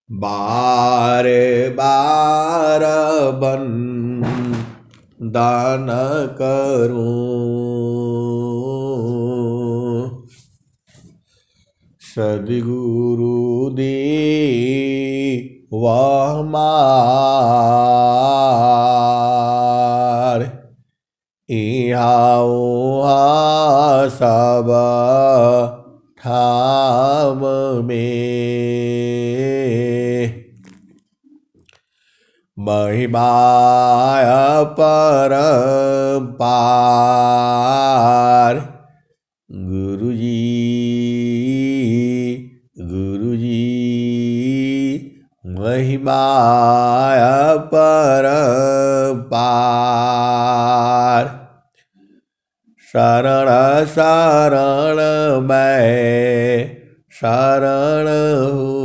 बार बार बंदन करूं, सद्गुरु दे वह मार, इहाँ उहाँ सब ठाम में महिमा परम्पार। गुरुजी गुरुजी महिमा परम्पार। शरण शरण मैं शरण हूँ,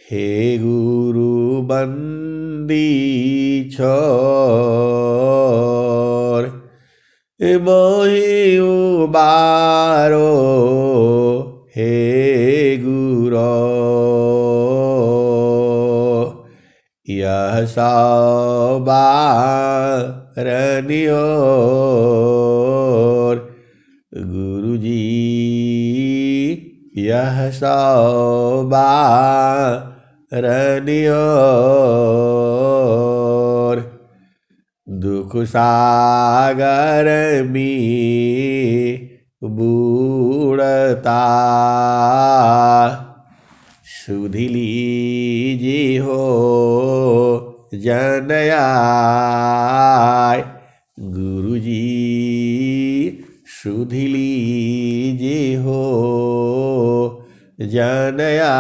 हे गुरु बंदी छोर, मोहि उबारो हे गुरो, यह सवारनियोर। गुरुजी यह सवारनियोर, दुख सागर में बूढ़ता सुधि लीजी हो जनयाय। गुरुजी सुधि लीजी हो जनयाय।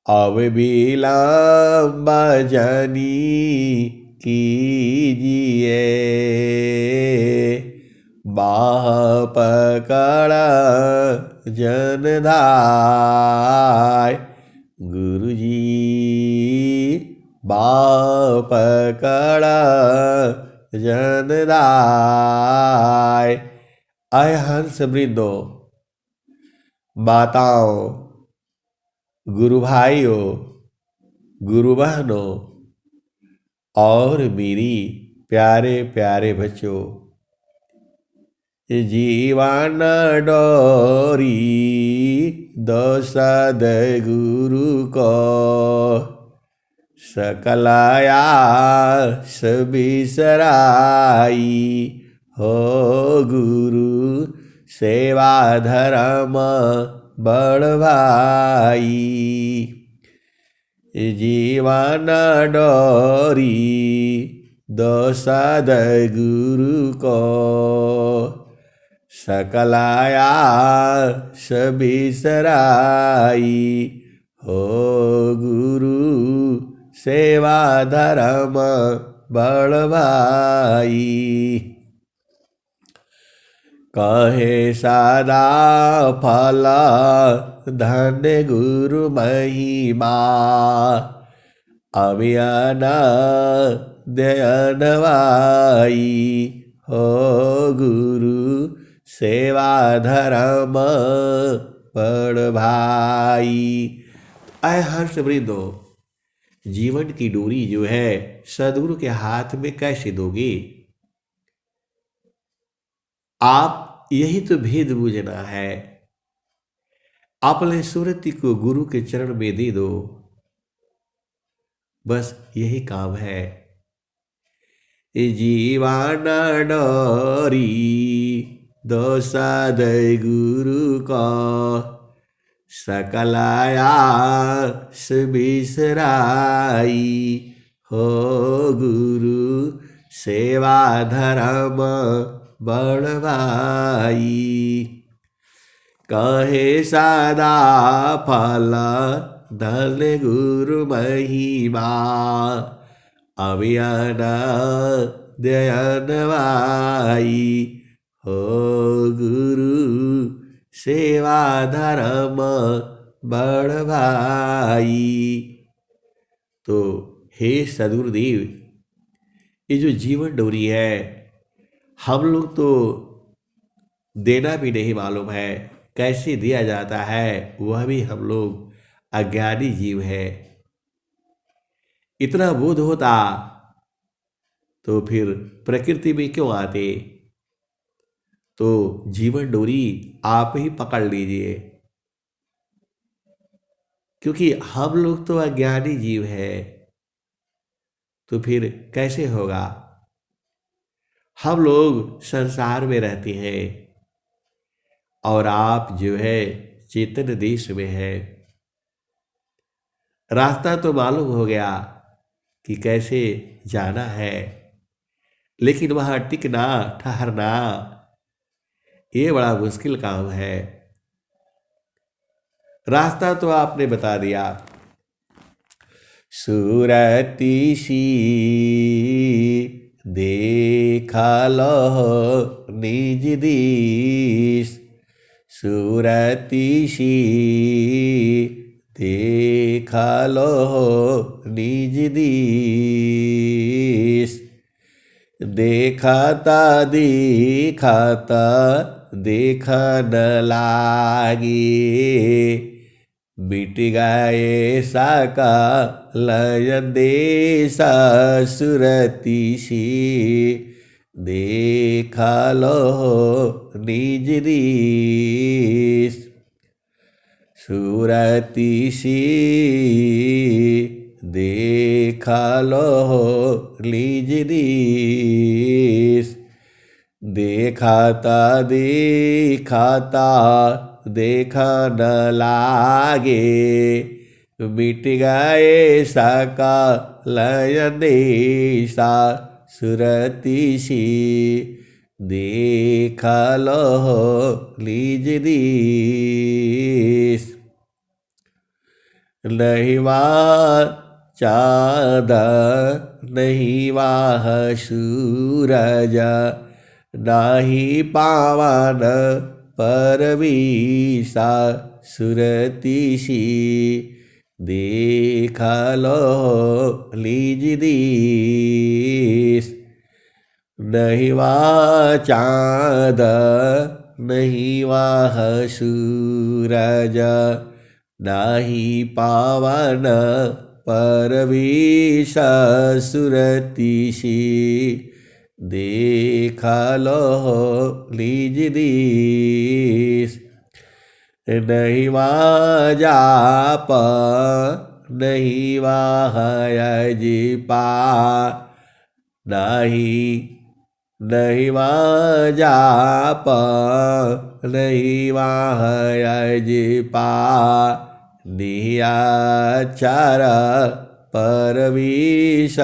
अब विलंब जनी कीजिए, बाह पकड़ जनधाय। गुरुजी बाह पकड़ जनधाय। आय हंस वृंदो, माताओं, गुरु भाइयों, गुरु बहनों और मेरी प्यारे प्यारे बच्चों, जीवन डोरी दो सद्गुरु को, सकलयास बिसराई हो गुरु सेवा धर्म बढ़वाई। जीवन डोरी दो सद्गुरु को, सकलयास बिसराई हो गुरु सेवा धर्म बढ़वाई। कहे सदा फल धन्य गुरु महिमा, अभियान दयनवाई हो गुरु सेवा धर्म बढ़वाई। आय हर्ष वृंदो, जीवन की डोरी जो है सद्गुरु के हाथ में कैसे दोगे? आप यही तो भेद बूझना है। अपने सुरति को गुरु के चरण में दे दो, बस यही काम है। जीवन डोरी दो सद्गुरु को, सकलयास बिसराई हो गुरु सेवा धर्म बढ़वाई। कहे सदा फल धन्य गुरु महिमा, अभियान दयनवाई हो गुरु सेवा धर्म बढ़वाई। तो हे सद्गुरुदेव, ये जो जीवन डोरी है, हम लोग तो देना भी नहीं मालूम है, कैसे दिया जाता है वह भी हम लोग अज्ञानी जीव है। इतना बोध होता तो फिर प्रकृति में क्यों आते। तो जीवन डोरी आप ही पकड़ लीजिए, क्योंकि हम लोग तो अज्ञानी जीव है, तो फिर कैसे होगा। हम लोग संसार में रहते हैं और आप जो है चेतन देश में है। रास्ता तो मालूम हो गया कि कैसे जाना है, लेकिन वहां टिकना ठहरना ये बड़ा मुश्किल काम है। रास्ता तो आपने बता दिया। सुरतिशी देखा लो निज दिस, सुरतिशी देखा लो निज दिस, देखाता दिखाता देखा न लागे, मिट गए साका लय देसा सुरतिशी, देखा लो निज दिस, सुरतिशी देखा लो निज दिस, देखाता दिखाता देखा न लागे, मिट गए साका लय देसा सुरतिशी, देखा लो निज दिस, नहीं वहाँ चाँद नहीं वहाँ सूरज, नाही पावन परवीसा सुरतिशी, देखा लो निज दिस, नहीं वहाँ चाँद नहीं वहाँ सूरज, नाही पावन परवीश सुरतिशी, देखा लो निज दिस, नहीं वहाँ जाप नहीं वहाँ यजिपा, नहीं वहाँ जाप नहीं वहाँ यजिपा, नियाचार परवीश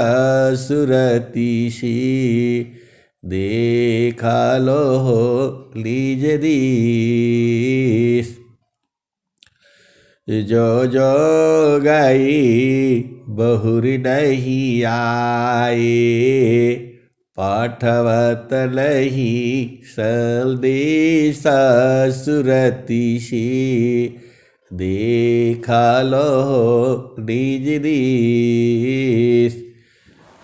सुरतिशी, देखा लो निज दिस, जो जो गई बहुरी नहीं आए, पाठवत नहीं संदेश सुरतिशी, देखा लो निज दिस,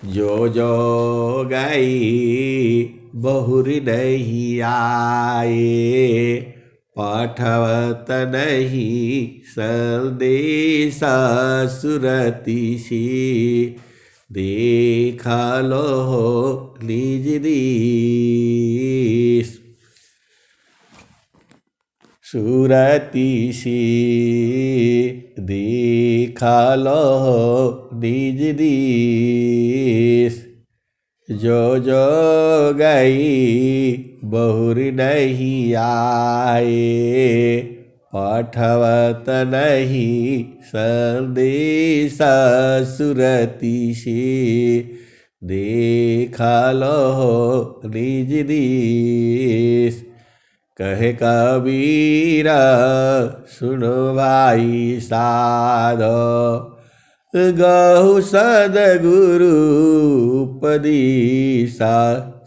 जो जो गई बहुरी नहीं आए, पाठवत नहीं संदेश सुरतिशी, देखा लो निज दिस, सुरतिशी देखा लो निज दिस, जो जो गई बहुरी नहीं आए, पाठवत नहीं संदेश सुरतिशी, देखा लो निज दिस, कहे कबीर सुनो भाई साधो, गहु सदगुरु उपदेशा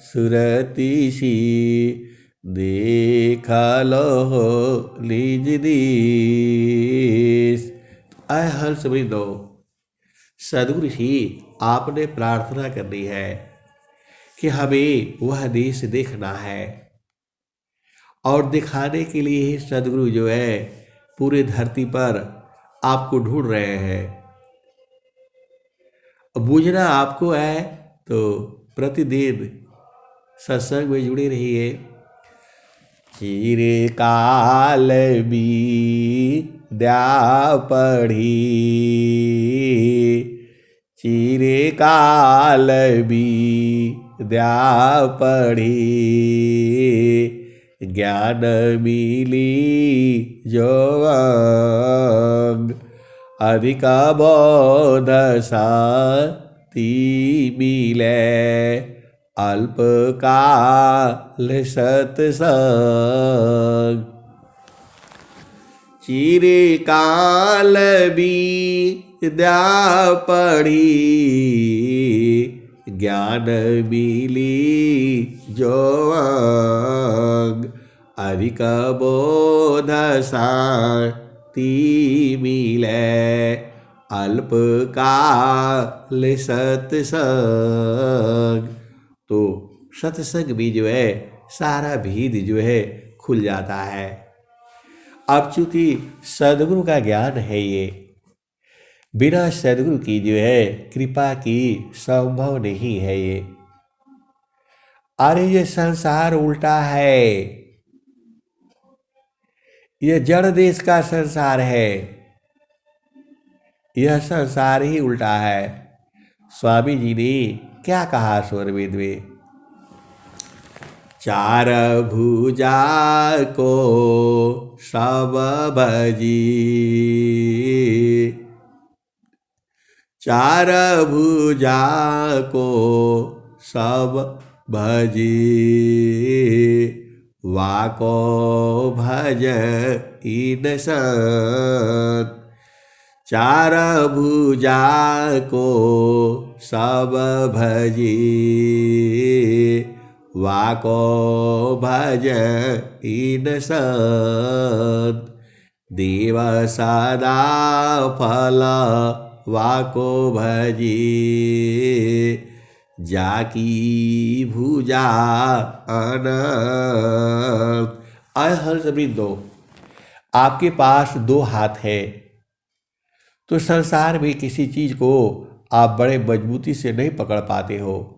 सुरतिशी, देखा लो निज दिस। आय हर्ष दो सदगुरु ही आपने प्रार्थना करनी है कि हमें वह देश देखना है और दिखाने के लिए ही सदगुरु जो है पूरे धरती पर आपको ढूंढ रहे हैं। बूझना आपको है तो प्रतिदिन सत्संग में जुड़े रहिए। चिरकाल विद्या पढ़ी, चिरकाल विद्या पढ़ी, ज्ञान मिली जोग, अधिक बोध शांति मिले, अल्पकाल सत्संग। चिरकाल विद्या पढ़ी, ज्ञान मिली जोग, अधिक बोध शांति मिले, अल्पकाल सत्संग। तो सत्संग भी जो है सारा भेद जो है खुल जाता है। अब चूंकि सदगुरु का ज्ञान है, ये बिना सदगुरु की जो है कृपा की संभव नहीं है। ये अरे ये संसार उल्टा है, यह जड़ देश का संसार है, यह संसार ही उल्टा है। स्वामी जी ने क्या कहा स्वरवेद में? चार भुजा को सब भजी, चार भुजा को सब भजी, वाको भज इन सत। चार भुजा को सब भजी, वाको भज इन सत। देव सदा फल वाको भजी, जाकी भुजा अनंत। आय हर्षवृंदो, आपके पास दो हाथ है तो संसार में किसी चीज को आप बड़े मजबूती से नहीं पकड़ पाते हो।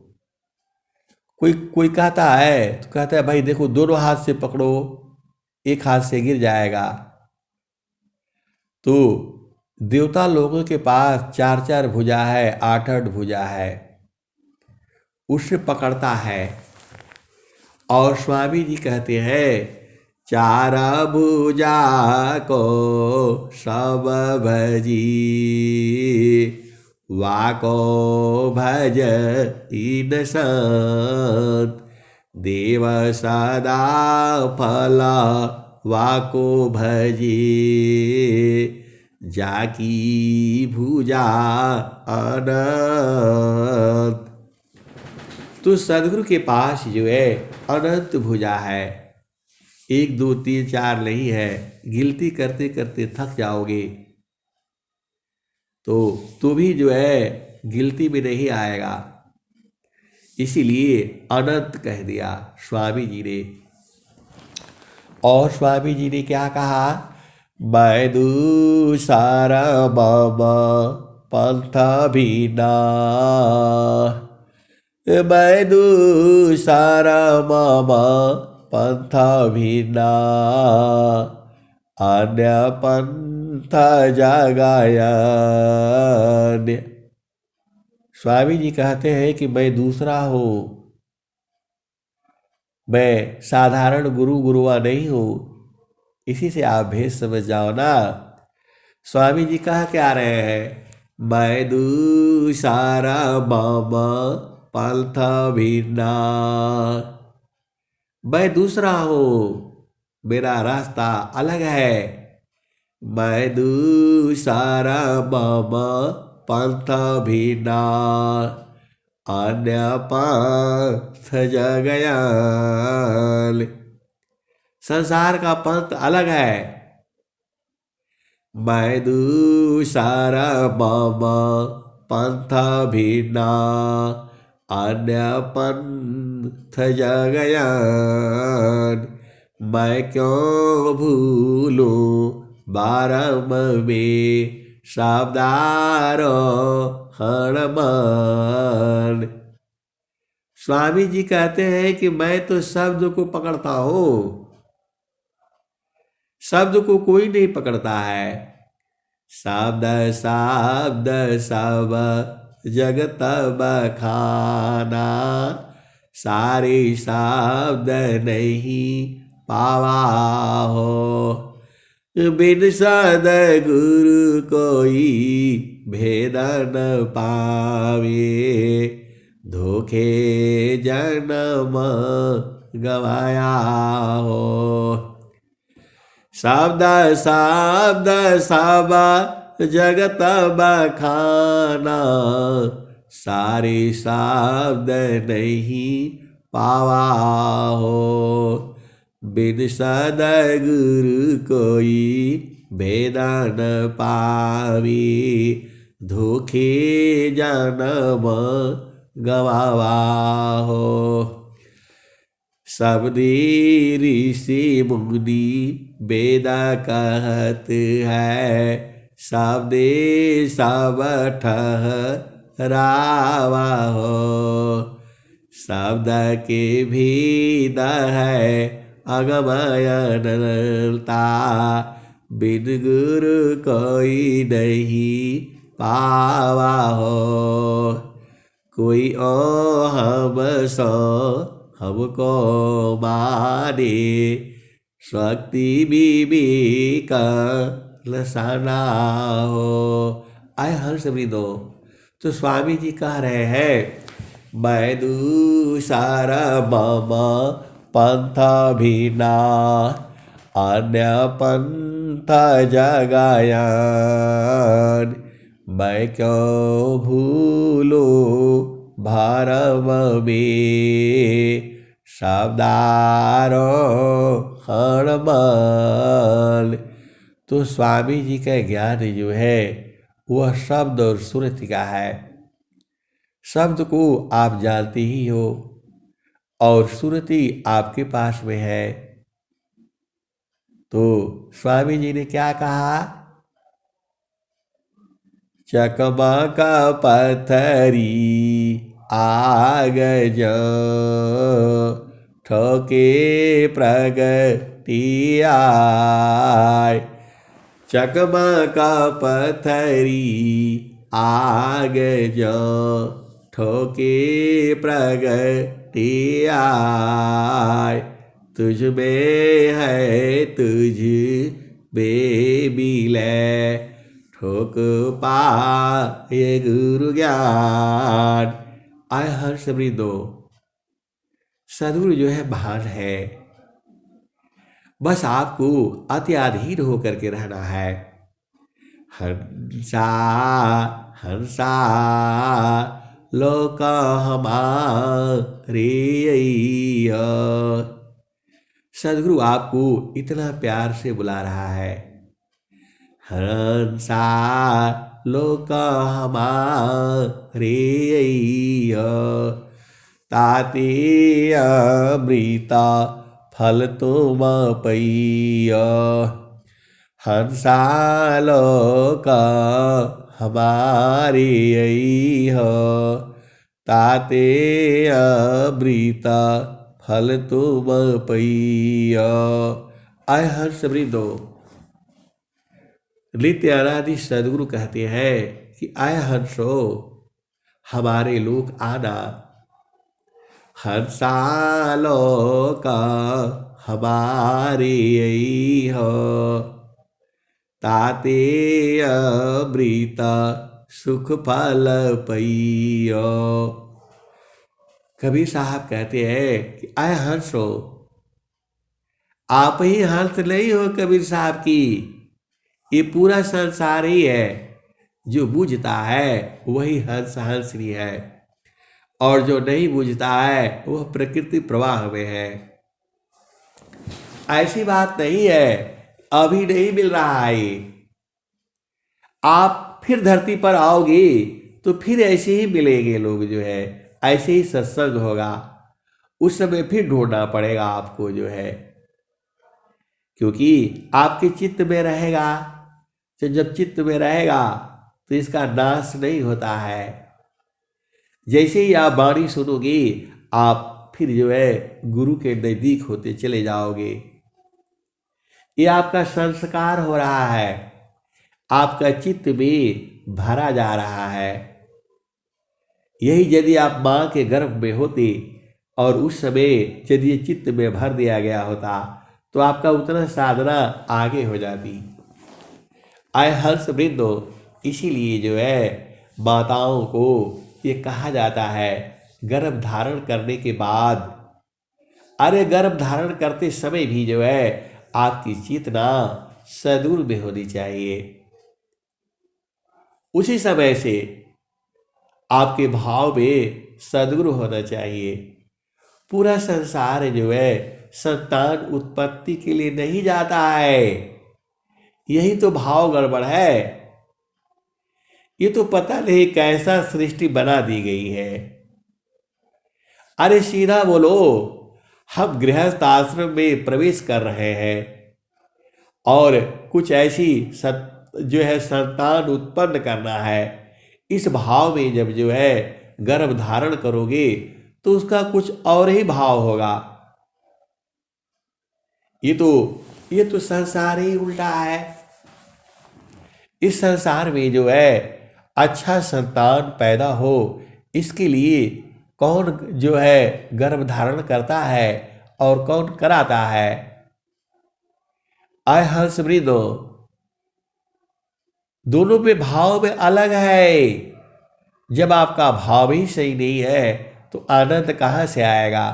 कोई कोई कहता है तो कहता है भाई देखो दोनों हाथ से पकड़ो, एक हाथ से गिर जाएगा। तो देवता लोगों के पास चार चार भुजा है, आठ आठ भुजा है, उससे पकड़ता है। और स्वामी जी कहते हैं चार भुजा को सब भजी, वाको भज इन सत। देव सदा फल वाको भजी, जाकी भुजा अनंत। तो सदगुरु के पास जो है अनंत भुजा है, एक दो तीन चार नहीं है। गिनती करते करते थक जाओगे तो भी जो है गिनती में नहीं आएगा। इसीलिए अनंत कह दिया स्वामी जी ने। और स्वामी जी ने क्या कहा? मैं दूसरा बाबा पंथ बिना, मैं दूसरा मामा पंथ बिना, अन्य पंथ जगायन। स्वामी जी कहते हैं कि मैं दूसरा हूँ, मैं साधारण गुरुआ नहीं हूँ। इसी से आप भेद समझ जाओ ना। स्वामी जी कह क्या रहे हैं? मैं दूसरा मामा पंथ बिना, मैं दूसरा हूँ, मेरा रास्ता अलग है। मैं दूसरा मामा पंथ बिना, अन्य पंथ जगयाल। संसार का पंथ अलग है। मैं दूसरा मामा पंथ बिना, अन्य पंथ जगयान। मैं क्यों भूलूं बारम में शब्दारो हणमान। स्वामी जी कहते हैं कि मैं तो शब्द को पकड़ता हूं, शब्द को कोई नहीं पकड़ता है। शब्द शब्द सब जगत बखाना, सारे शब्द नहीं पावा हो। बिन सद गुरु कोई भेद न पावे, धोखे जन्म गवाया हो। शब्द शब्द सब जगत बखाना, सारे शब्द नहीं पावा हो। बिन सद गुरु कोई भेद न पावी, धोखे जन्म गवावा हो। शब्दी ऋषि मुनि वेद कहत है, शब्दे सब ठहरावा हो। शब्द के भेद है अगमय अनंता, बिन गुरु कोई नहीं पावा हो। कोई ओ हम सो हमको माने, शक्ति विवेक लसाना हो। आए हर्ष वृंदो, तो स्वामी जी कह रहे हैं, मैं दूसर मम पंथ भिना, अन्य पंथ जगायन। मैं क्यों भूलो भरम में शब्दारो हणमान। तो स्वामी जी का ज्ञान जो है वह शब्द और सुरति का है। शब्द को आप जानते ही हो और सुरति आपके पास में है। तो स्वामी जी ने क्या कहा, चकमक पत्थरी आग जो, ठोके प्रगति आय। चकमक पत्थरी आग जो, ठोके प्रगति आय। तुझ में है तुझ में मिले, ठोक पाए गुरु ज्ञान। आय हर्ष वृंदो, सद्गुरु जो है महान है, बस आपको अत्याधीन होकर के रहना है। हंसा हंसा लोक हमारे, सद्गुरु आपको इतना प्यार से बुला रहा है। हंसा लोक हमारे, ताते अमृता फल तुम पै। हंसा लोक हमारे, ताते अमृता फल तुम पै। आय हर्ष वृंदो, नित्य अनादि सद्गुरु कहते हैं कि आय हंसो, हमारे लोक आना। हंसा लोक हमारे, ताते अमृत सुख फल पै। कबीर साहब कहते हैं कि आय हंसो, आप ही हंस नहीं हो कबीर साहब की, ये पूरा संसार ही है। जो बूझता है वही हंस हंसनी है, और जो नहीं बूझता है वह प्रकृति प्रवाह में है। ऐसी बात नहीं है अभी नहीं मिल रहा है, आप फिर धरती पर आओगे तो फिर ऐसे ही मिलेंगे लोग, जो है ऐसे ही सत्संग होगा, उस समय फिर ढूंढना पड़ेगा आपको, जो है क्योंकि आपके चित्त में रहेगा। तो जब चित्त में रहेगा तो इसका नाश नहीं होता है। जैसे ही आप वाणी सुनोगे आप फिर जो है गुरु के नजदीक होते चले जाओगे। ये आपका संस्कार हो रहा है, आपका चित्त में भरा जा रहा है। यही यदि आप माँ के गर्भ में होते और उस समय यदि ये चित्त में भर दिया गया होता तो आपका उतना साधना आगे हो जाती। आय हंस वृंदो, इसीलिए जो है माताओं को ये कहा जाता है गर्भ धारण करने के बाद, अरे गर्भ धारण करते समय भी जो है आपकी चेतना सदूर में होनी चाहिए। उसी समय से आपके भाव में सदगुण होना चाहिए। पूरा संसार जो है संतान उत्पत्ति के लिए नहीं जाता है, यही तो भाव गड़बड़ है। ये तो पता नहीं कैसा सृष्टि बना दी गई है। अरे सीधा बोलो, हम गृहस्थ आश्रम में प्रवेश कर रहे हैं और कुछ ऐसी जो है संतान उत्पन्न करना है, इस भाव में जब जो है गर्भ धारण करोगे तो उसका कुछ और ही भाव होगा। ये तो संसार ही उल्टा है। इस संसार में जो है अच्छा संतान पैदा हो, इसके लिए कौन जो है गर्भ धारण करता है और कौन कराता है? आय हंस वृंदो, दोनों पे भाव में अलग है। जब आपका भाव ही सही नहीं है तो आनंद कहाँ से आएगा?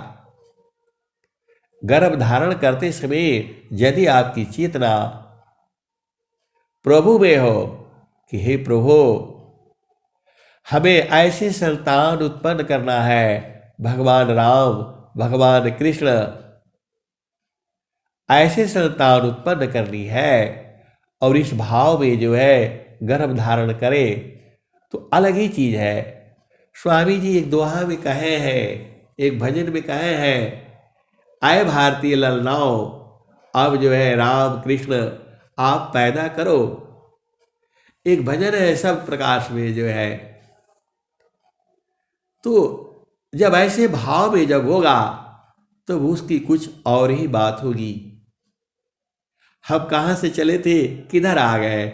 गर्भ धारण करते समय यदि आपकी चेतना प्रभु में हो कि हे प्रभु, हमें ऐसे संतान उत्पन्न करना है, भगवान राम भगवान कृष्ण ऐसे संतान उत्पन्न करनी है, और इस भाव में जो है गर्भ धारण करे तो अलग ही चीज है। स्वामी जी एक दोहा में कहे हैं, एक भजन में कहे हैं, आए भारतीय ललनाओ, अब जो है राम कृष्ण आप पैदा करो। एक भजन है सब प्रकाश में जो है। तो जब ऐसे भाव में जब होगा तो उसकी कुछ और ही बात होगी। हम कहाँ से चले थे किधर आ गए,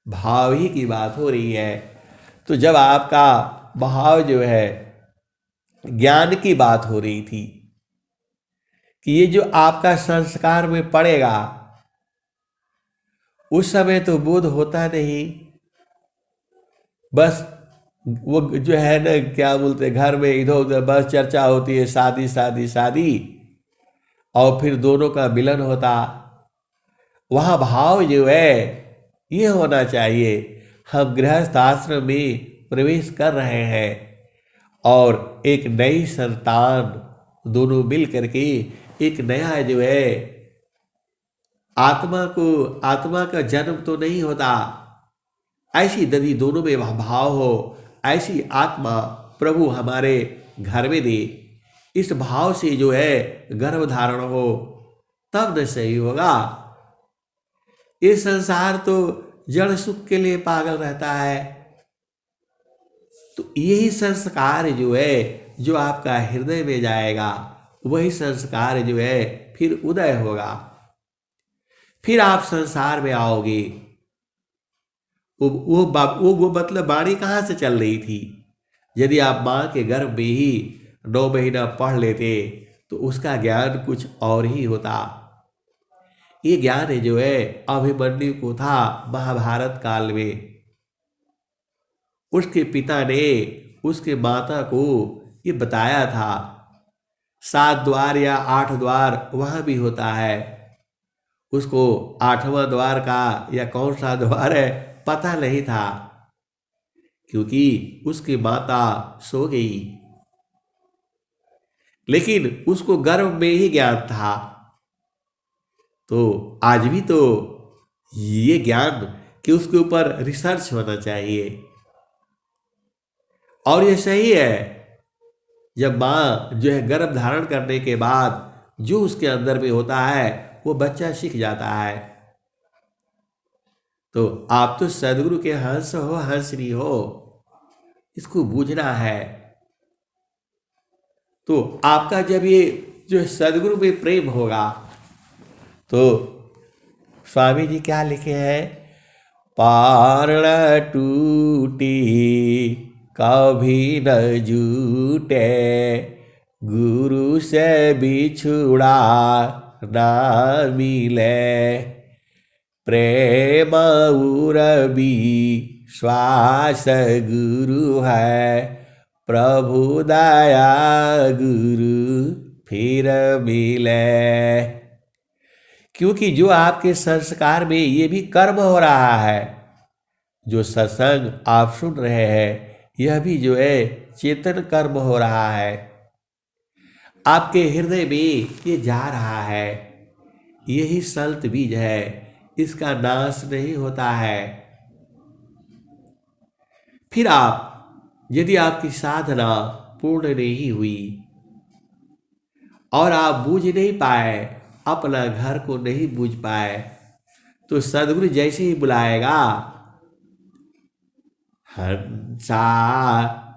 भाव ही की बात हो रही है। तो जब आपका भाव जो है ज्ञान की बात हो रही थी कि ये जो आपका संस्कार में पड़ेगा, उस समय तो बोध होता नहीं। बस वो जो है ना क्या बोलते, घर में इधर उधर बस चर्चा होती है, शादी शादी शादी, और फिर दोनों का मिलन होता। वहाँ भाव जो है ये होना चाहिए, हम गृहस्थ आश्रम में प्रवेश कर रहे हैं और एक नई संतान दोनों मिल करके एक नया जो है आत्मा का जन्म तो नहीं होता। ऐसी यदि दोनों में भाव हो, ऐसी आत्मा प्रभु हमारे घर में दे, इस भाव से जो है गर्भ धारण हो, तब न सही होगा। ये संसार तो जड़ सुख के लिए पागल रहता है। तो यही संस्कार जो है जो आपका हृदय में जाएगा, वही संस्कार जो है फिर उदय होगा, फिर आप संसार में आओगे। वो मतलब वाणी कहाँ से चल रही थी? यदि आप माँ के गर्भ में ही 9 महीना पढ़ लेते तो उसका ज्ञान कुछ और ही होता। ये ज्ञान जो है अभिमन्यु को था महाभारत काल में। उसके पिता ने उसके माता को ये बताया था। 7 द्वार या 8 द्वार वहाँ भी होता है, उसको 8वां द्वार का या कौन सा द्वार है पता नहीं था, क्योंकि उसकी माता सो गई। लेकिन उसको गर्भ में ही ज्ञान था। तो आज भी तो ये ज्ञान कि उसके ऊपर रिसर्च होना चाहिए। और ये सही है, जब माँ जो है गर्भ धारण करने के बाद जो उसके अंदर में होता है वो बच्चा सीख जाता है। तो आप तो सदगुरु के हंस हो, हंसनी हो, इसको बूझना है। तो आपका जब ये जो सदगुरु में प्रेम होगा, तो स्वामी जी क्या लिखे हैं, पारण टूटी कभी न जूटे, गुरु से बिछुड़ा ना मिले, प्रेम उरबी श्वास गुरु है, प्रभु दया गुरु फिर मिले। क्योंकि जो आपके संस्कार में ये भी कर्म हो रहा है, जो सत्संग आप सुन रहे हैं, यह भी जो है चेतन कर्म हो रहा है, आपके हृदय में ये जा रहा है। यही संत बीज है, इसका नाश नहीं होता है। फिर आप, यदि आपकी साधना पूर्ण नहीं हुई और आप बूझ नहीं पाए, अपना घर को नहीं बूझ पाए, तो सदगुरु जैसे ही बुलाएगा, हंसा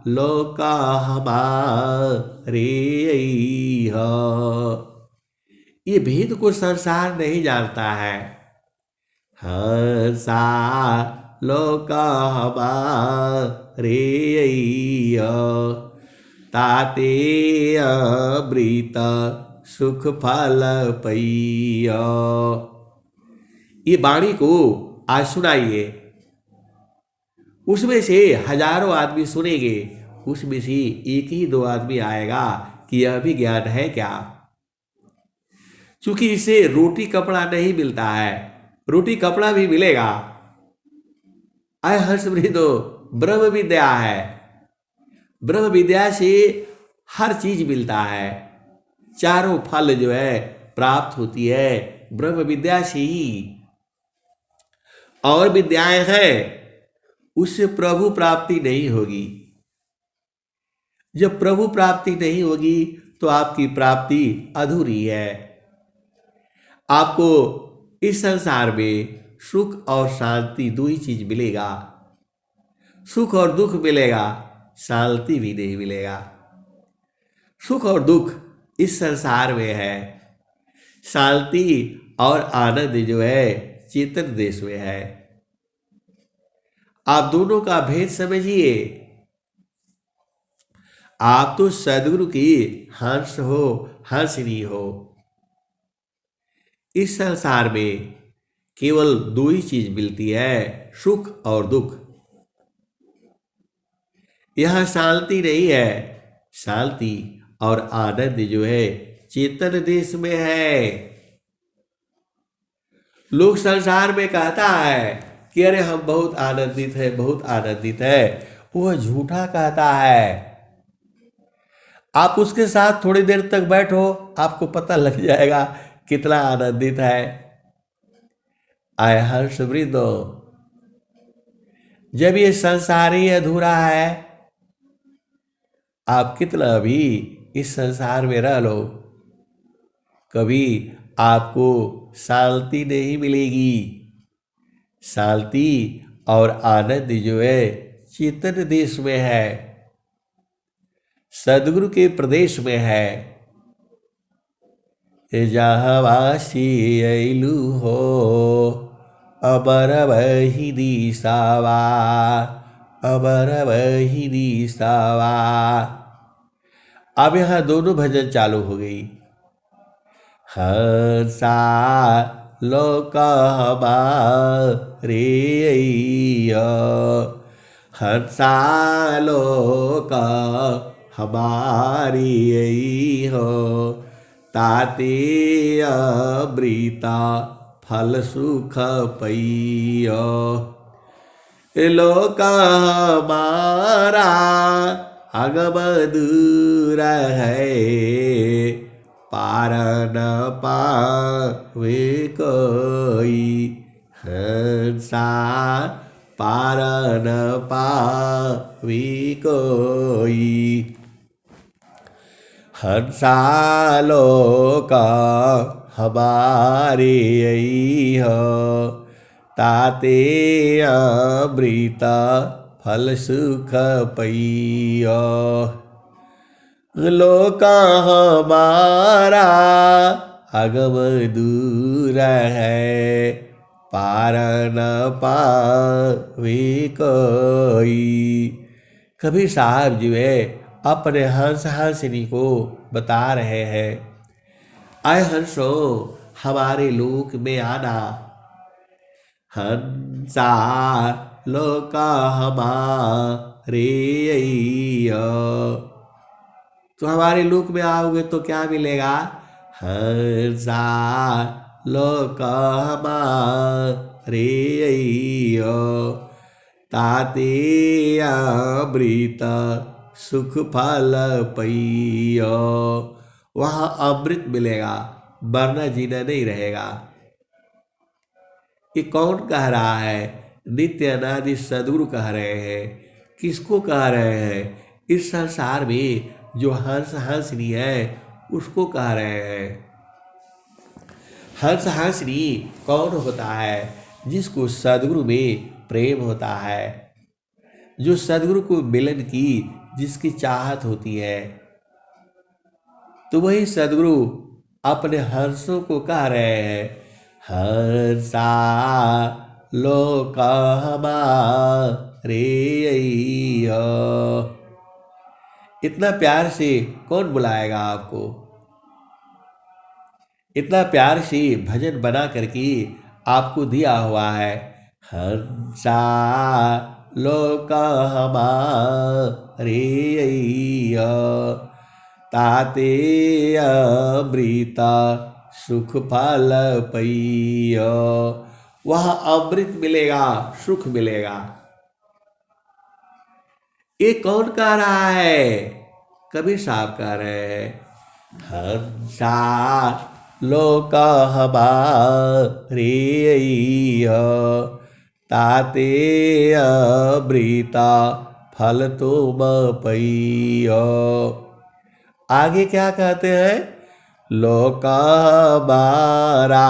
लोक हमारे हो, ये भेद को संसार नहीं जानता है। हंसा लोक हमारे हो, ताते अमृत सुख फल पैया। ये वाणी को आज सुनाइए, उसमें से हजारों आदमी सुनेंगे, उसमें से एक ही दो आदमी आएगा कि यह भी ज्ञान है क्या। क्योंकि इसे रोटी कपड़ा नहीं मिलता है, रोटी कपड़ा भी मिलेगा। आय हर्ष वृद्धो, ब्रह्म विद्या है, ब्रह्म विद्या से हर चीज मिलता है, चारों फल जो है प्राप्त होती है ब्रह्म विद्या से ही। और विद्याएं हैं, उससे प्रभु प्राप्ति नहीं होगी। जब प्रभु प्राप्ति नहीं होगी तो आपकी प्राप्ति अधूरी है। आपको इस संसार में सुख और शांति दो ही चीज मिलेगा, सुख और दुख मिलेगा, शांति भी नहीं मिलेगा। सुख और दुख इस संसार में है, शांति और आनंद जो है चेतन देश में है। आप दोनों का भेद समझिए। आप तो सदगुरु की हंस हो, हंसनी हो। इस संसार में केवल दो ही चीज मिलती है, सुख और दुख। यह शांति नहीं है, शांति और आनंद जो है चेतन देश में है। लोग संसार में कहता है कि अरे हम बहुत आनंदित है, बहुत आनंदित है, वह झूठा कहता है। आप उसके साथ थोड़ी देर तक बैठो, आपको पता लग जाएगा कितना आनंदित है। आय हर्ष वृद्धो, जब ये संसार ही अधूरा है, आप कितना भी इस संसार में रह लो, कभी आपको शांति नहीं मिलेगी। शांति और आनंद जो है चेतन देश में है, सदगुरु के प्रदेश में है। जहाँ वासी ऐलू हो, अबर वही दिशावा, अबर वही दिशावा। अब यहाँ दोनों भजन चालू हो गई। हंसा लोक हमारे हंसा लोक हमारी हो, ताते अमृता फल सुख पैयो। लोक हमारा अगम दूर है, पार न पावे कोई। हंसा पार न पावे कोई। हंसा लोक हमारे अइह, ताते अमृत फल सुख पइह। लोका हमारा अगम दूर है, पार न पावे कोई। कबीर साहब जो है अपने हंस हंसनी को बता रहे हैं, आए हंसो हमारे लोक में आना। हंसा लोका हमारे अइह, तो हमारे लोक में आओगे तो क्या मिलेगा? हंसा लोका हमारे अइह, ताते अमृत सुख फल पइह। वहाँ अमृत मिलेगा, मरना जीना नहीं रहेगा। ये कौन कह रहा है? नित्य अनादि सद्गुरु कह रहे हैं। किसको कह रहे हैं? इस संसार में जो हंस हंसनी है उसको कह रहे हैं। हंस हंसनी कौन होता है? जिसको सद्गुरु में प्रेम होता है, जो सद्गुरु को मिलन की जिसकी चाहत होती है, तो वही सद्गुरु अपने हंसों को कह रहे हैं, हंसा लोका हमारे अइह। इतना प्यार से कौन बुलाएगा आपको? इतना प्यार से भजन बना करके आपको दिया हुआ है, हंसा लोका हमारे अइह, ताते अमृत सुख फल पइह। वहाँ अमृत मिलेगा, सुख मिलेगा। ये कौन कह रहा है? कबीर साहब कह रहे हैं, हंसा लोका हमारे अइह, ताते अमृत फल तुम पइह। आगे क्या कहते हैं? लोका हमारा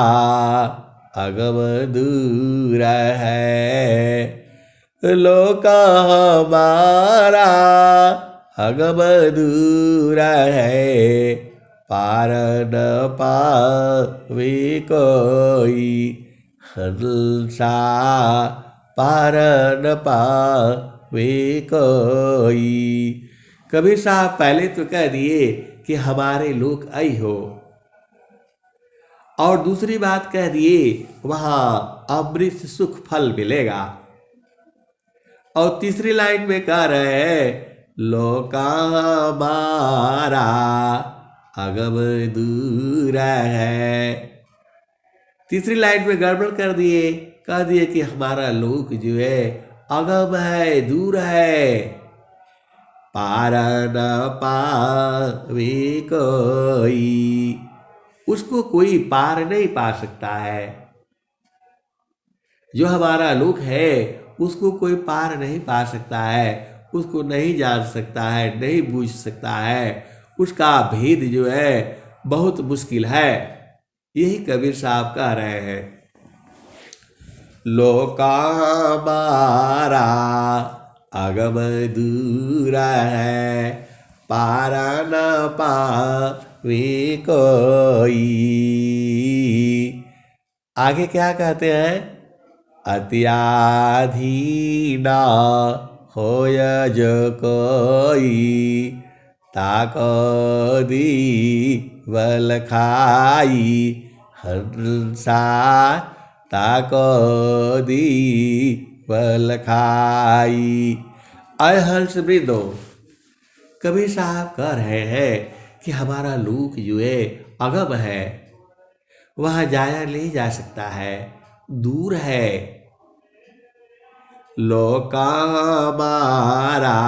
अगम दूर है, लोका हमारा अगम दूर है, पार न पावे कोई। हंसा पार न पावे कोई। कबीर साहब पहले तो कह दिए कि हमारे लोक आई हो, और दूसरी बात कह दिए वहां अमृत सुख फल मिलेगा, और तीसरी लाइन में कह रहे हैं लोका हमारा अगम दूर है। तीसरी लाइन में गड़बड़ कर दिए, कह दिए कि हमारा लोक जो है अगम है, दूर है, पार न पावे कोई। उसको कोई पार नहीं पा सकता है। जो हमारा लोक है उसको कोई पार नहीं पा सकता है, उसको नहीं जान सकता है, नहीं बूझ सकता है। उसका भेद जो है बहुत मुश्किल है। यही कबीर साहब कह रहे हैं, लोका हमारा अगम दूर है, पार न पावे कोई। आगे क्या कहते हैं? अत्याधीन होय जो कोई, ताको दीवल खाई। हंसा ताको दीवल खाई। अय हंस वृंदो, कबीर साहब कह रहे हैं कि हमारा लोक जो है अगम है, वहाँ जाया नहीं जा सकता है, दूर है। लोका हमारा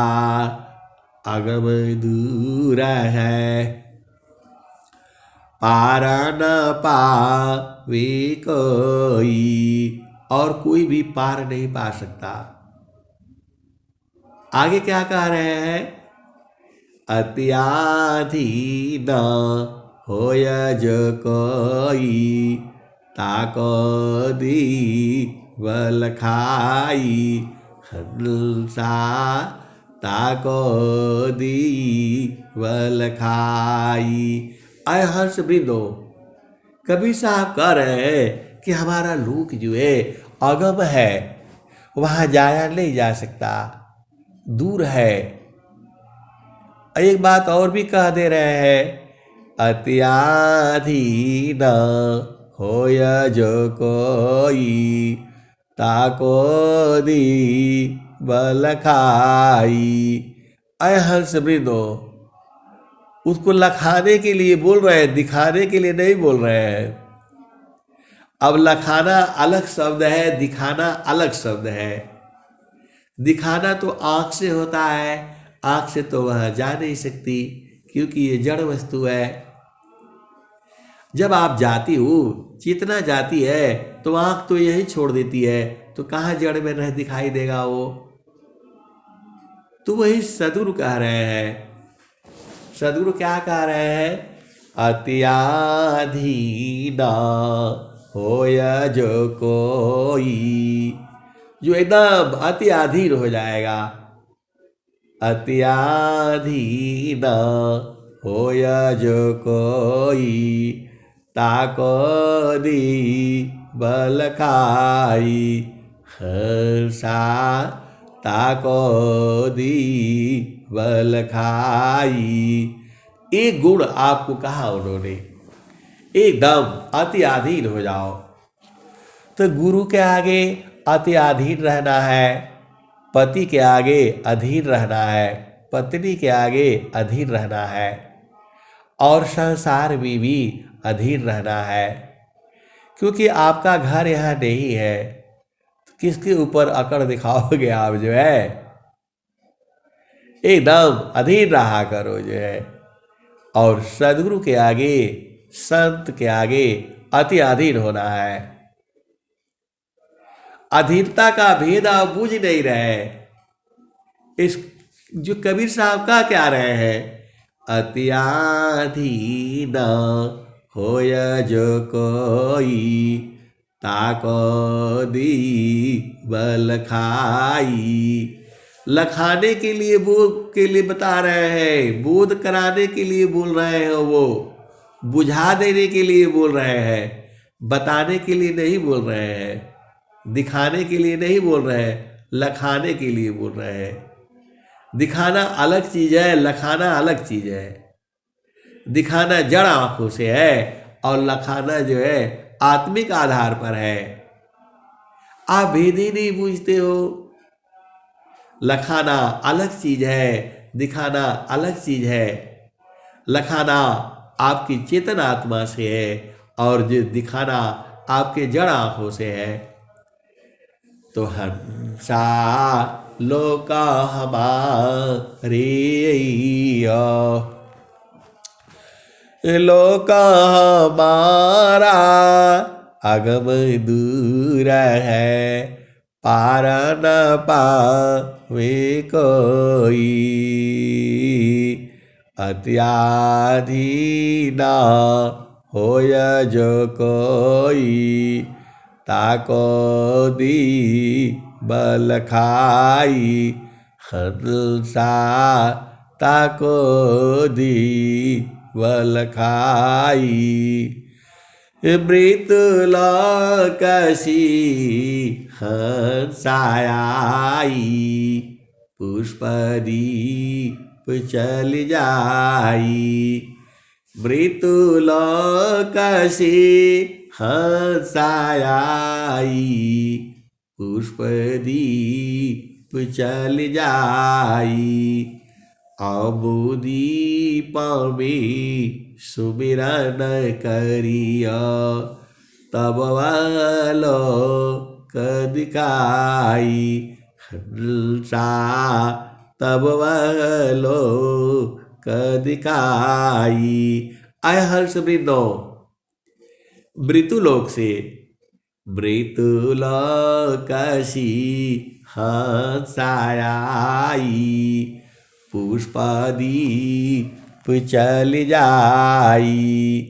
अगम दूर है, पार न पावे कोई, और कोई भी पार नहीं पा सकता। आगे क्या कह रहे हैं? अत्याधीन होय जो कोई ताको दीवल खाई हंसा ताको दीवल खाई। आय हर्ष वृंदो, कबीर साहब कह रहे हैं कि हमारा लोक जो है अगम है, वहां जाया नहीं जा सकता, दूर है। एक बात और भी कह दे रहे हैं, अत्याधीन होय जो कोई ताको दी बल खाई। अय हंस वृंदो, उसको लखाने के लिए बोल रहे हैं, दिखाने के लिए नहीं बोल रहे हैं। अब लखाना अलग शब्द है, दिखाना अलग शब्द है। दिखाना तो आंख से होता है, आंख से तो वह जा नहीं सकती क्योंकि ये जड़ वस्तु है। जब आप जाती हो, चेतना जाती है तो आंख तो यही छोड़ देती है, तो कहाँ जड़ में रह दिखाई देगा वो। तो वही सदगुरु कह रहे हैं। सदगुरु क्या कह रहे हैं, अत्याधीन होय जो कोई, जो एकदम अति अधीन हो जाएगा। अत्याधीन होय जो कोई ताको दी बल खाई हर्षा ताको दी बल खाई। एक गुण आपको कहा उन्होंने, एकदम अति अधीन हो जाओ। तो गुरु के आगे अति अधीन रहना है, पति के आगे अधीन रहना है, पत्नी के आगे अधीन रहना है, और संसार में भी अधीन रहना है। क्योंकि आपका घर यहाँ नहीं है, तो किसके ऊपर अकड़ दिखाओगे आप जो है। एकदम अधीन रहा करो जो है। और सदगुरु के आगे, संत के आगे अति अधीन होना है। अधीनता का भेद आप बूझ नहीं रहे। इस जो कबीर साहब का क्या रहे हैं, अत्याधीन होय जो कोई ताको दी बल खाई। लखाने के लिए बता रहे हैं, बोध कराने के लिए बोल रहे हैं, वो बुझा देने के लिए बोल रहे हैं, बताने के लिए नहीं बोल रहे हैं, दिखाने के लिए नहीं बोल रहे हैं, लखाने के लिए बोल रहे हैं। दिखाना अलग चीज है, लखाना अलग चीज है। दिखाना जड़ आंखों से है और लखाना जो है आत्मिक आधार पर है। आप भेद ही नहीं बूझते हो। लखाना अलग चीज है, दिखाना अलग चीज है। लखाना आपकी चेतन आत्मा से है और जो दिखाना आपके जड़ आंखों से है। तो हंसा लोका हमारे लोका हमारा अगम दूर है, पार न पावे कोई। अत्याधीन होय जो कोई ताको दी बल खाई हंसा ताको दी बल खाई। मृत्युलोकसी हंसाई पुष्पदीप चल जाई। मृत्युलोकसी हंसाई पुष्पदीप चल जाई। अबुदीप में सुमिरन करिया तब वालो कदिकाई हंसा तब वालो कदिकाई। आय हर्ष वृंदो, मृत्युलोक से मृत्युलोकसी हंसाई पुष्पदीप चल जाई।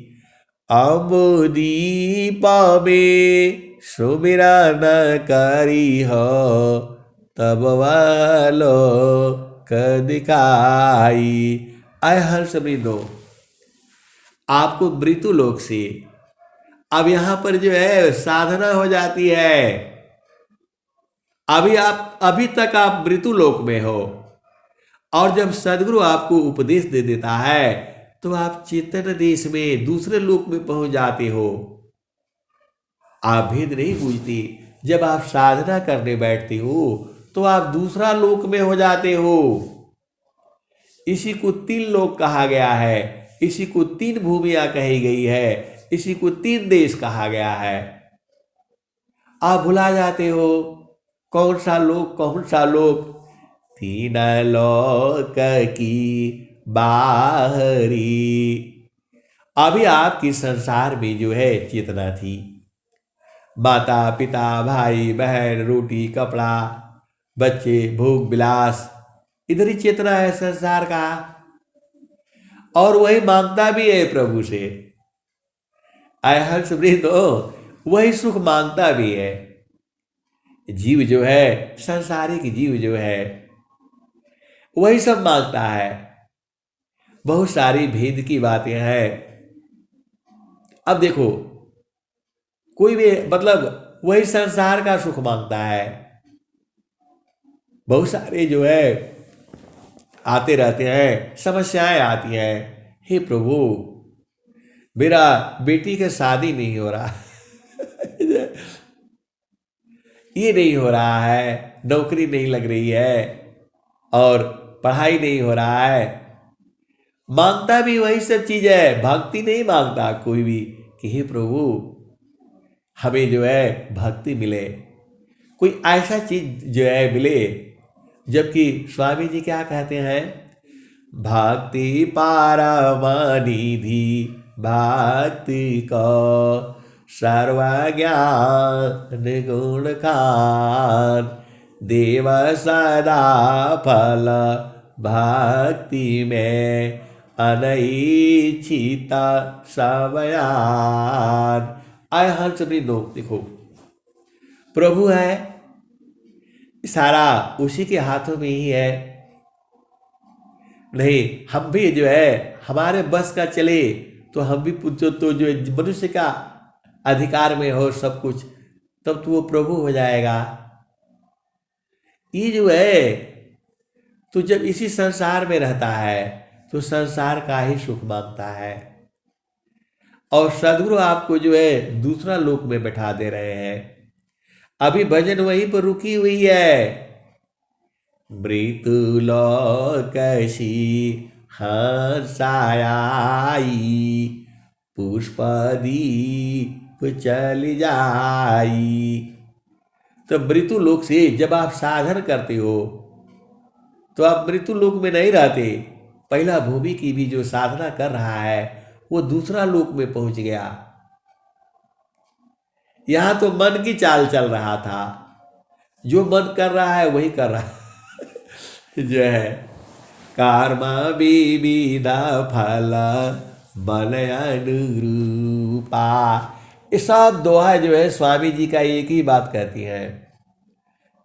अम्बुदीप में सुमिरन करी हो, तब वालो दिखाई। आय हर्ष वृंदो, आपको मृत्युलोक से अब यहां पर जो है साधना हो जाती है। अभी तक आप मृत्युलोक में हो, और जब सदगुरु आपको उपदेश दे देता है तो आप चेतन देश में दूसरे लोक में पहुंच जाते हो। आप भेद नहीं बूझते। जब आप साधना करने बैठते हो तो आप दूसरा लोक में हो जाते हो। इसी को तीन लोक कहा गया है, इसी को तीन भूमियां कही गई है, इसी को तीन देश कहा गया है। आप भुला जाते हो कौन सा लोक कौन सा लोक। तीन लोक की बाहरी। अभी आपकी संसार में जो है चेतना थी, माता पिता भाई बहन रोटी कपड़ा बच्चे भोग विलास, इधर ही चेतना है संसार का, और वही मांगता भी है प्रभु से। आय हर्ष वृंदो, वही सुख मांगता भी है। जीव जो है, सांसारिक जीव जो है, वही सब मांगता है। बहुत सारी भेद की बातें हैं। अब देखो, कोई भी मतलब वही संसार का सुख मांगता है। बहुत सारे जो है आते रहते हैं, समस्याएं आती हैं। हे प्रभु, मेरा बेटी का शादी नहीं हो रहा ये नहीं हो रहा है, नौकरी नहीं लग रही है, और पढ़ाई नहीं हो रहा है। मांगता भी वही सब चीज है, भक्ति नहीं मांगता कोई भी कि हे प्रभु हमें जो है भक्ति मिले, कोई ऐसा चीज जो है मिले। जबकि स्वामी जी क्या कहते हैं, भक्ति पारमानिधि भक्ति को सर्वज्ञान गुण खान, देव सदा फल भक्ति में अनैच्छित सबयान। आय हंस वृंदो, देखो प्रभु है, सारा उसी के हाथों में ही है। नहीं, हम भी जो है हमारे बस का चले तो हम भी तो जो मनुष्य का अधिकार में हो सब कुछ, तब तो वो प्रभु हो जाएगा। ये जो है तो जब इसी संसार में रहता है तो संसार का ही सुख मांगता है, और सदगुरु आपको जो है दूसरा लोक में बैठा दे रहे हैं। अभी भजन वहीं पर रुकी हुई है। मृत्युलोकसी हंसाई, पुष्पदीप चल जाई। तो मृत्युलोक से जब आप साधन करते हो तो आप मृत्युलोक में नहीं रहते। पहला भूमि की भी जो साधना कर रहा है वो दूसरा लोक में पहुंच गया। यहां तो मन की चाल चल रहा था, जो मन कर रहा है वही कर रहा जो है कर्म विविधा फल बल अनुरूपा। ये सब दोहा जो है स्वामी जी का एक ही बात कहती है,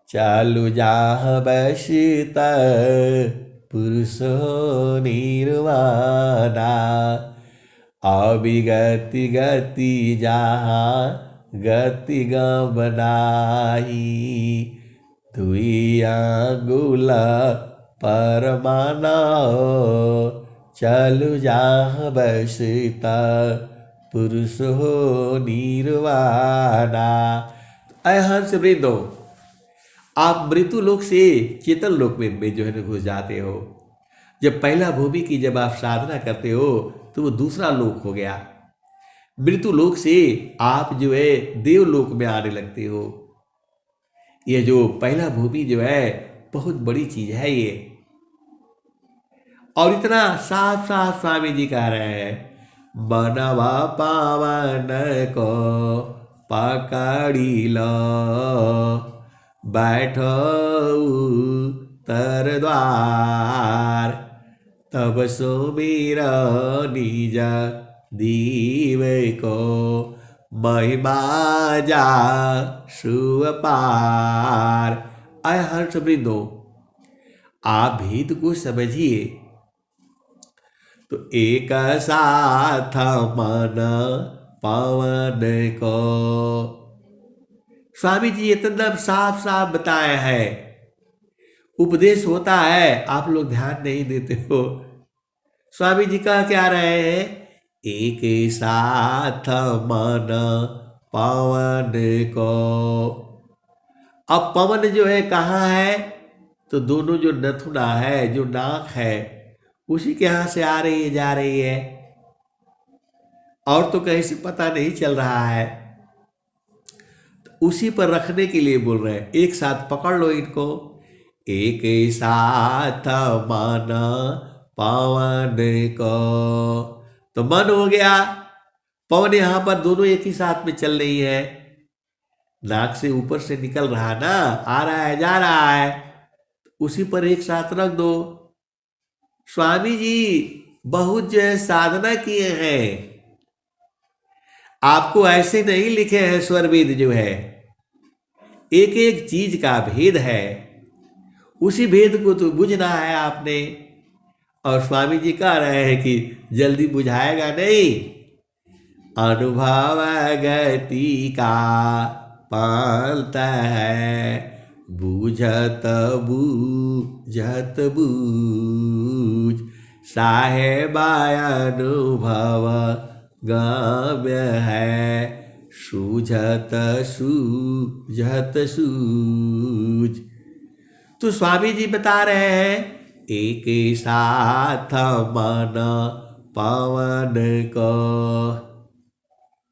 चालू जहाँ बसत पुरुषो निर्वाणा, अविगति गति जहाँ गति गमनाही, दुई अंगुल परमाना चलु जहाँ बसत पुरुषो निर्वाणा। अय हंस वृंदो, आप मृत्यु लोक से चेतन लोक में जो है घुस जाते हो। जब पहला भूमि की जब आप साधना करते हो तो वो दूसरा लोक हो गया। मृत्यु लोक से आप जो है देवलोक में आने लगते हो। ये जो पहला भूमि जो है बहुत बड़ी चीज है ये, और इतना साफ साफ स्वामी जी कह रहे हैं, मनवा पावन को पकड़ी लो, बैठो तर द्वार, तब सुमिरा निज दीव को, महिमा जा सुअपार। आय हर्ष वृंदो, आप भेद को समझिए। तो एक साथ मन पवन को, स्वामी जी इतना साफ साफ बताया है। उपदेश होता है, आप लोग ध्यान नहीं देते हो। स्वामी जी कह क्या रहे हैं? एक साथ मन पवन को। अब पवन जो है कहाँ है? तो दोनों जो नथुना है, जो नाक है, उसी के यहाँ से आ रही है, जा रही है, और तो कहीं से पता नहीं चल रहा है। तो उसी पर रखने के लिए बोल रहे हैं, एक साथ पकड़ लो इनको। एक साथ मन पवन को, तो मन हो गया, पवन यहां पर दोनों एक ही साथ में चल रही है। नाक से ऊपर से निकल रहा ना, आ रहा है, जा रहा है, उसी पर एक साथ रख दो। स्वामी जी बहुत जो है साधना किए हैं, आपको ऐसे नहीं लिखे हैं। स्वरवेद जो है एक एक चीज का भेद है, उसी भेद को तो बुझना है आपने। और स्वामी जी कह रहे हैं कि जल्दी बुझाएगा नहीं, अनुभव गति का पालता है, बूझत बूझत बूझ, साहेबा अनुभव गम्य है, सूझत सूझत सूझ। तो स्वामी जी बता रहे हैं, एक साथ मन पवन को,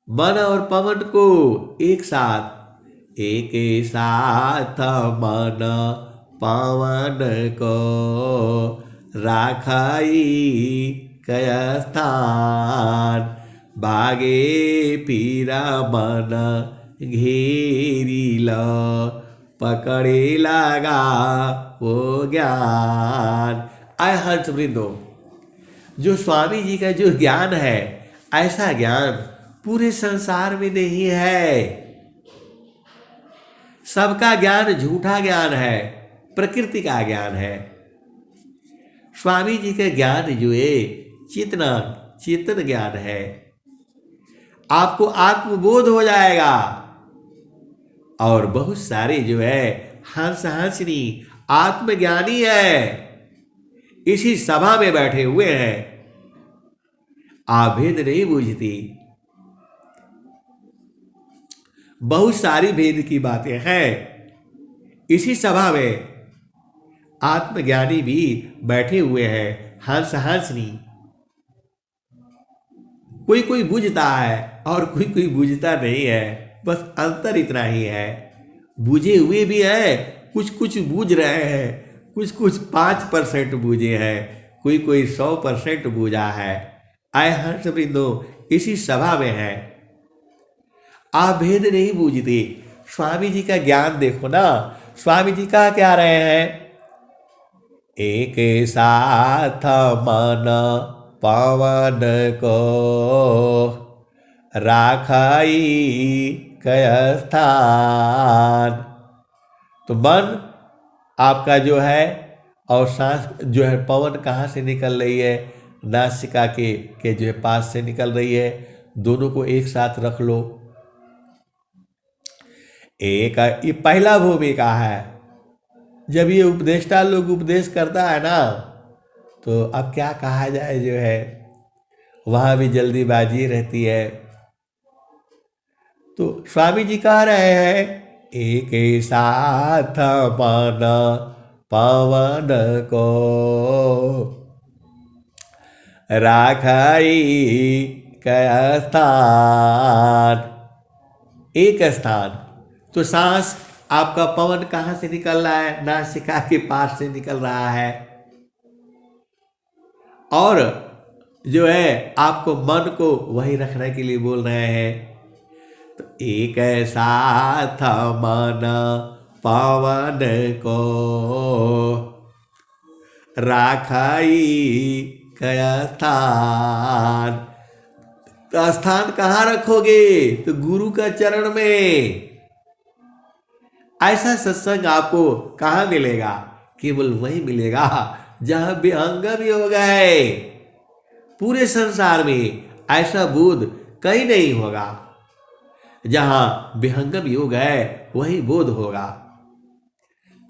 मन और पवन को एक साथ, एक साथ मन पवन को, राखाई कय स्थान, भागे पीरा मन घेरी लो, पकड़े लगा वो ज्ञान। आय हर्ष वृंदो, जो स्वामी जी का जो ज्ञान है, ऐसा ज्ञान पूरे संसार में नहीं है। सबका ज्ञान झूठा ज्ञान है, प्रकृति का ज्ञान है। स्वामी जी का ज्ञान जो है चेतन ज्ञान है। आपको आत्मबोध हो जाएगा। और बहुत सारे जो है हंस हंसनी आत्मज्ञानी है, इसी सभा में बैठे हुए हैं, आप भेद नहीं बूझती। बहुत सारी भेद की बातें हैं, इसी सभा में आत्मज्ञानी भी बैठे हुए हैं, हंस हंसनी। कोई कोई बूझता है और कोई कोई बूझता नहीं है, बस अंतर इतना ही है। बूझे हुए भी है, कुछ कुछ बूझ रहे हैं, कुछ कुछ 5% बूझे हैं, कोई कोई 100% बूझा है। आए हर्ष वृंदो, इसी सभा में है, आप भेद नहीं बूझते। स्वामी जी का ज्ञान देखो ना, स्वामी जी का क्या रहे हैं? एक साथ मन पवन को, राखाई कय स्थान। तो मन आपका जो है, और सांस जो है पवन कहाँ से निकल रही है? नासिका के जो है पास से निकल रही है। दोनों को एक साथ रख लो। एक ये पहला भूमिका है। जब ये उपदेष्टा लोग उपदेश करता है ना, तो अब क्या कहा जाए, जो है वहाँ भी जल्दीबाजी रहती है। तो स्वामी जी कह रहे हैं, एक साथ मन पवन को, राखाई कय स्थान। एक स्थान, तो सांस आपका पवन कहाँ से निकल रहा है? नासिका के पास से निकल रहा है। और जो है आपको मन को वही रखने के लिए बोल रहे हैं। तो एक साथ मन पवन को, राखाई कया स्थान। तो स्थान कहाँ रखोगे? तो गुरु का चरण में। ऐसा सत्संग आपको कहाँ मिलेगा? केवल वही मिलेगा जहां विहंगम योग है। पूरे संसार में ऐसा बोध कहीं नहीं होगा। जहां विहंगम योग है वही बोध होगा।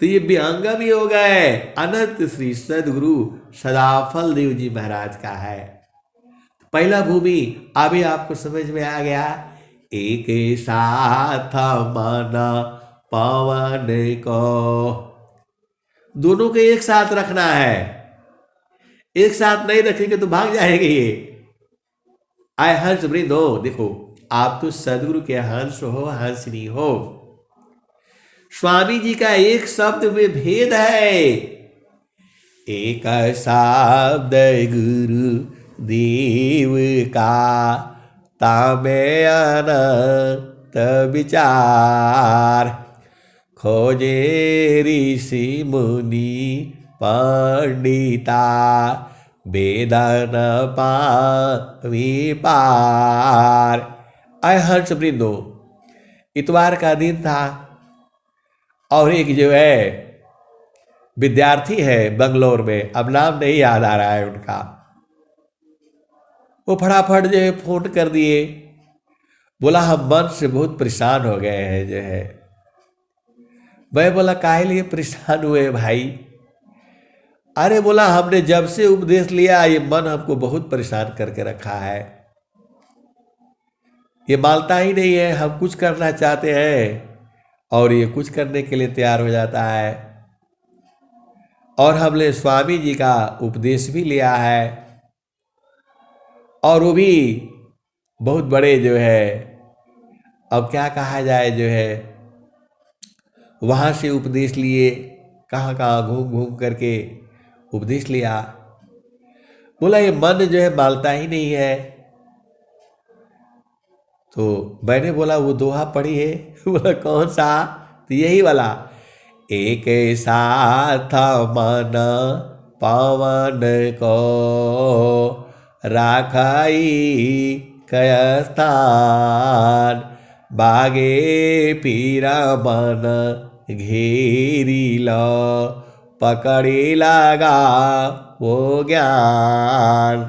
तो ये विहंगम योग है अनंत श्री सदगुरु सदाफल देव जी महाराज का है। पहला भूमि अभी आपको समझ में आ गया। एक साथ मन पवन को, दोनों को एक साथ रखना है। एक साथ नहीं रखेंगे तो भाग जाएंगे ये। आए हंस वृंद हो, देखो आप तो सदगुरु के हंस हो, हंसनी हो। स्वामी जी का एक शब्द में भेद है। एक शब्द गुरु देव का, तामे अनंत विचार। खोजे ऋषि मुनि पंडिता, वेदन पावी पार। आय हर्ष वृंदो, इतवार का दिन था और एक जो है विद्यार्थी है बंगलोर में, अब नाम नहीं याद आ रहा है उनका, वो फटाफट जो है फोन कर दिए। बोला हम मन से बहुत परेशान हो गए हैं जो है। मैं बोला काहे लिए परेशान हुए भाई? अरे बोला हमने जब से उपदेश लिया ये मन हमको बहुत परेशान करके रखा है। ये मानता ही नहीं है, हम कुछ करना चाहते हैं और ये कुछ करने के लिए तैयार हो जाता है। और हमने स्वामी जी का उपदेश भी लिया है और वो भी बहुत बड़े जो है, अब क्या कहा जाए जो है, वहाँ से उपदेश लिए, कहाँ कहाँ घूम घूम करके उपदेश लिया। बोला ये मन जो है मानता ही नहीं है। तो मैंने बोला वो दोहा पढ़ी है? बोला कौन सा? तो यही वाला, एक साथ मन पवन को, राखाई कय स्थान। बागे पीरा मन घेरी लो, पकड़ी लगा वो ज्ञान।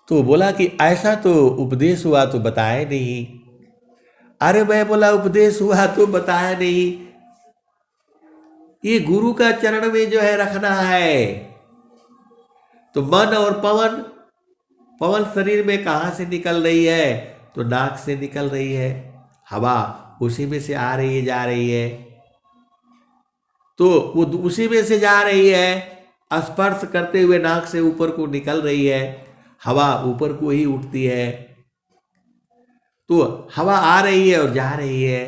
तो बोला कि ऐसा तो उपदेश हुआ तो बताया नहीं। अरे मैं बोला उपदेश हुआ तो बताया नहीं, ये गुरु का चरण में जो है रखना है। तो मन और पवन, पवन शरीर में कहाँ से निकल रही है? तो नाक से निकल रही है, हवा उसी में से आ रही है जा रही है। तो वो उसी में से जा रही है, स्पर्श करते हुए नाक से ऊपर को निकल रही है, हवा ऊपर को ही उठती है। तो हवा आ रही है और जा रही है,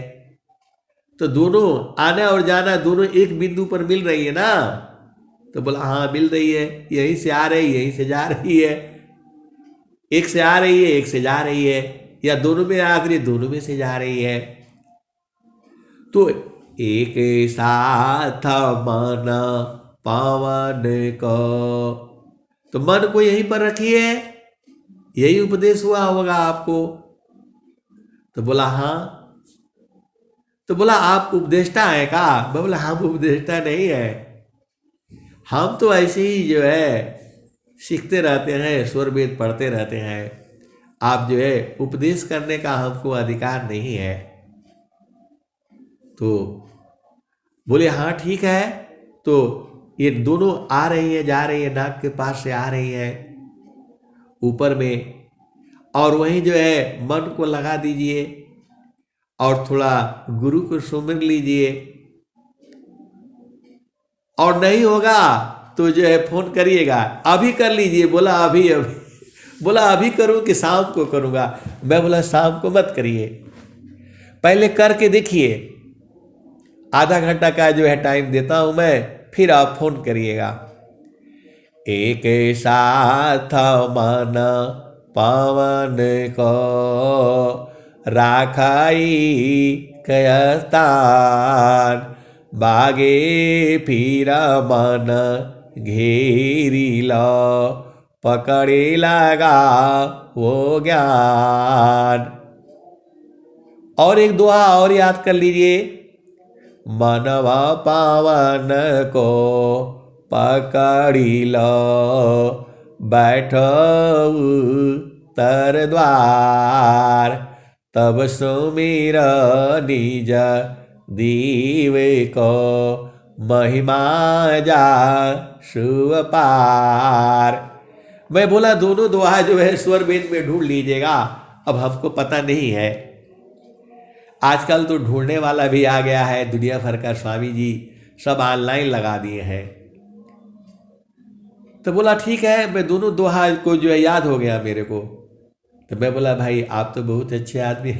तो दोनों आना और जाना दोनों एक बिंदु पर मिल रही है ना। तो बोला हाँ मिल रही है, यहीं से आ रही यहीं से जा रही है, एक से आ रही है एक से जा रही है, या दोनों में आ रही दोनों में से जा रही है। तो एक साथ मन पवन को, तो मन को यहीं पर रखिए, यही उपदेश हुआ होगा आपको। तो बोला हाँ। तो बोला आप उपदेष्टा है का? बोला हम उपदेष्टा नहीं है, हम तो ऐसे ही जो है सीखते रहते हैं, स्वर वेद पढ़ते रहते हैं। आप जो है उपदेश करने का हमको अधिकार नहीं है। तो बोले हाँ ठीक है। तो ये दोनों आ रही है जा रही है, नाक के पास से आ रही है ऊपर में, और वहीं जो है मन को लगा दीजिए और थोड़ा गुरु को सुमिर लीजिए। और नहीं होगा तो जो है फोन करिएगा, अभी कर लीजिए। बोला अभी अभी, बोला अभी करूँ कि शाम को करूँगा? मैं बोला शाम को मत करिए, पहले करके देखिए, आधा घंटा का जो है टाइम देता हूँ मैं, फिर आप फोन करिएगा। एक साथ मन पवन को, राखाई कय स्थान। बागे फिर मन घेरी लो, पकड़े लगा वो ज्ञान। और एक दुआ और याद कर लीजिए, मनवा पावन को पकड़ी लो, बैठो तर द्वार, तब सुमिर निज दीव को, महिमा जा शुभ पार। मैं बोला दोनों दुआ जो है स्वर वेद में ढूंढ लीजिएगा। अब हमको पता नहीं है, आजकल तो ढूंढने वाला भी आ गया है, दुनिया भर का स्वामी जी सब ऑनलाइन लगा दिए हैं। तो बोला ठीक है, मैं दोनों दोहा को जो है याद हो गया मेरे को। तो मैं बोला भाई आप तो बहुत अच्छे आदमी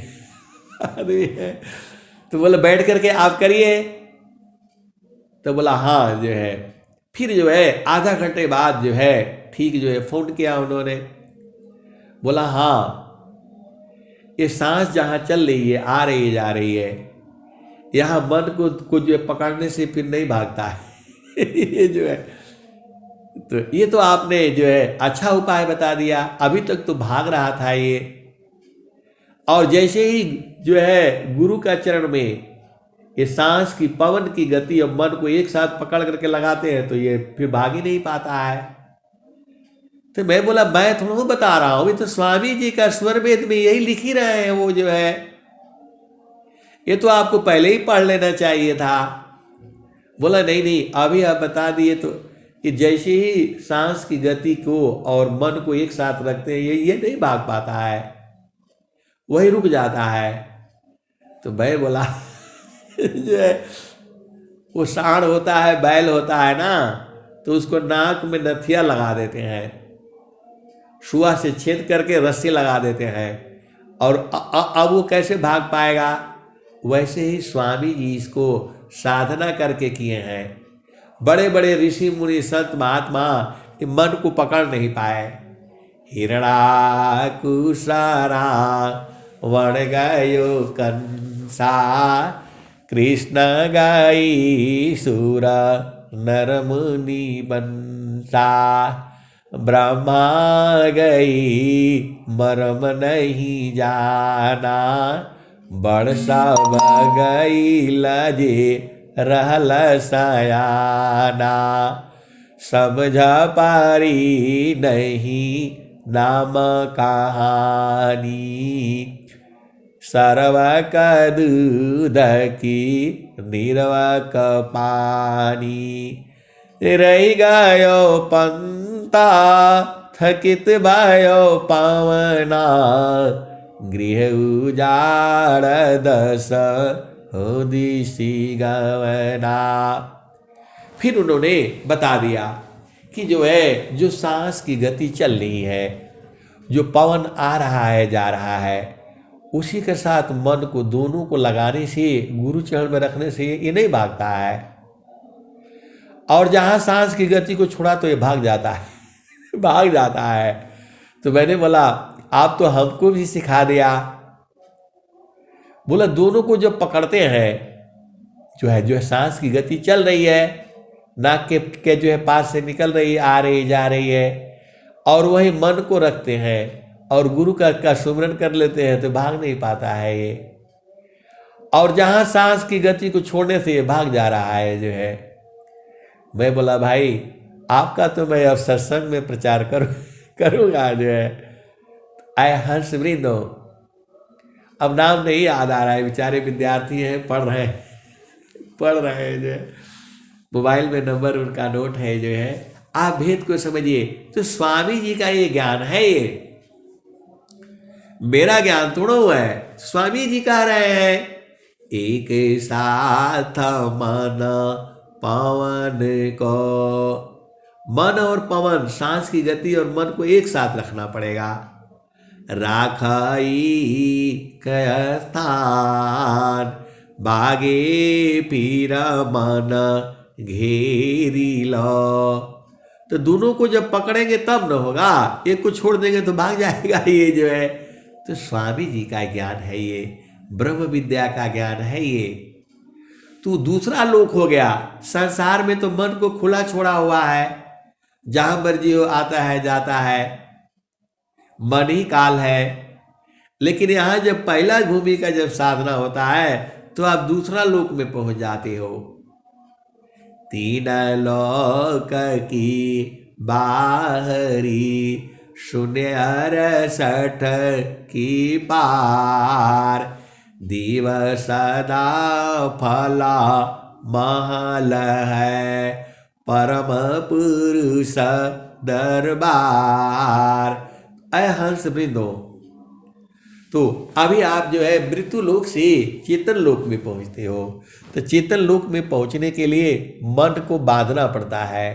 आदमी है। तो बोला बैठ करके आप करिए। तो बोला हाँ जो है। फिर जो है आधा घंटे बाद जो है ठीक जो है फोन किया उन्होंने। बोला हाँ, ये सांस जहाँ चल रही है, आ रही है, जा रही है, यहाँ मन को जो है पकड़ने से फिर नहीं भागता है ये जो है, तो ये तो आपने जो है अच्छा उपाय बता दिया। अभी तक तो भाग रहा था ये, और जैसे ही जो है गुरु का चरण में ये सांस की, पवन की गति और मन को एक साथ पकड़ करके लगाते हैं तो ये फिर भाग ही नहीं पाता है। तो मैं बोला मैं थोड़ा बता रहा हूं, अभी तो स्वामी जी का स्वर वेद में यही लिख ही रहे हैं वो जो है, ये तो आपको पहले ही पढ़ लेना चाहिए था। बोला नहीं नहीं, अभी आप बता दिए तो कि जैसे ही सांस की गति को और मन को एक साथ रखते हैं ये नहीं भाग पाता है, वही रुक जाता है। तो मैं बोला जो है वो सांड होता है, बैल होता है ना, तो उसको नाक में नथिया लगा देते हैं, सुआ से छेद करके रस्सी लगा देते हैं, और अब वो कैसे भाग पाएगा। वैसे ही स्वामी जी इसको साधना करके किए हैं। बड़े बड़े ऋषि मुनि संत महात्मा मन को पकड़ नहीं पाए। हिरणाकुशारा वण गयो कंसा, कृष्ण गाई सुर नर मुनि बंसा, ब्रह्मा गई मरम नहीं जाना, बड़ सब गई लजे रहल सयाना, समझ पारी नहीं नाम कहानी, सर्व का दूध की निर्व का पानी, रही गयो पंता थकित भयो पावना, गृह उजाड़ दस हो दिशी गवना। फिर उन्होंने बता दिया कि जो है जो सांस की गति चल रही है, जो पवन आ रहा है जा रहा है, उसी के साथ मन को दोनों को लगाने से, गुरु चरण में रखने से ये नहीं भागता है, और जहाँ सांस की गति को छोड़ा तो ये भाग जाता है भाग जाता है। तो मैंने बोला आप तो हमको भी सिखा दिया। बोला दोनों को जब पकड़ते हैं, जो है सांस की गति चल रही है, नाक के जो है पास से निकल रही है, आ रही जा रही है, और वही मन को रखते हैं और गुरु का सुमरन कर लेते हैं तो भाग नहीं पाता है ये। और जहाँ सांस की गति को छोड़ने से ये भाग जा रहा है जो है। मैं बोला भाई आपका तो मैं अब सत्संग में प्रचार करूँगा जो है। आए हंस वृंदो, अब नाम नहीं याद आ रहा है, बेचारे विद्यार्थी हैं, पढ़ रहे हैं जो है, मोबाइल में नंबर उनका नोट है जो है। आप भेद को समझिए। तो स्वामी जी का ये ज्ञान है, ये मेरा ज्ञान थोड़ा हुआ है, स्वामी जी कह रहे हैं एक साथ मन पवन को, मन और पवन, सांस की गति और मन को एक साथ रखना पड़ेगा। राखाई स्थान बागे फिर मन घेरी लो। तो दोनों को जब पकड़ेंगे तब न होगा, एक को छोड़ देंगे तो भाग जाएगा ये जो है। तो स्वामी जी का ज्ञान है ये, ब्रह्म विद्या का ज्ञान है ये। तू दूसरा लोक हो गया। संसार में तो मन को खुला छोड़ा हुआ है, जहां मर्जी हो आता है जाता है, मन ही काल है। लेकिन यहां जब पहला भूमि का जब साधना होता है तो आप दूसरा लोक में पहुंच जाते हो। तीन लोक की बाहरी, शून्य 68 की पार। दिवस सदा फला महल है, परम पुरुष दरबार। अय हंस वृंदो, तो अभी आप जो है मृत्यु लोक से चेतन लोक में पहुंचते हो। तो चेतन लोक में पहुंचने के लिए मन को बांधना पड़ता है।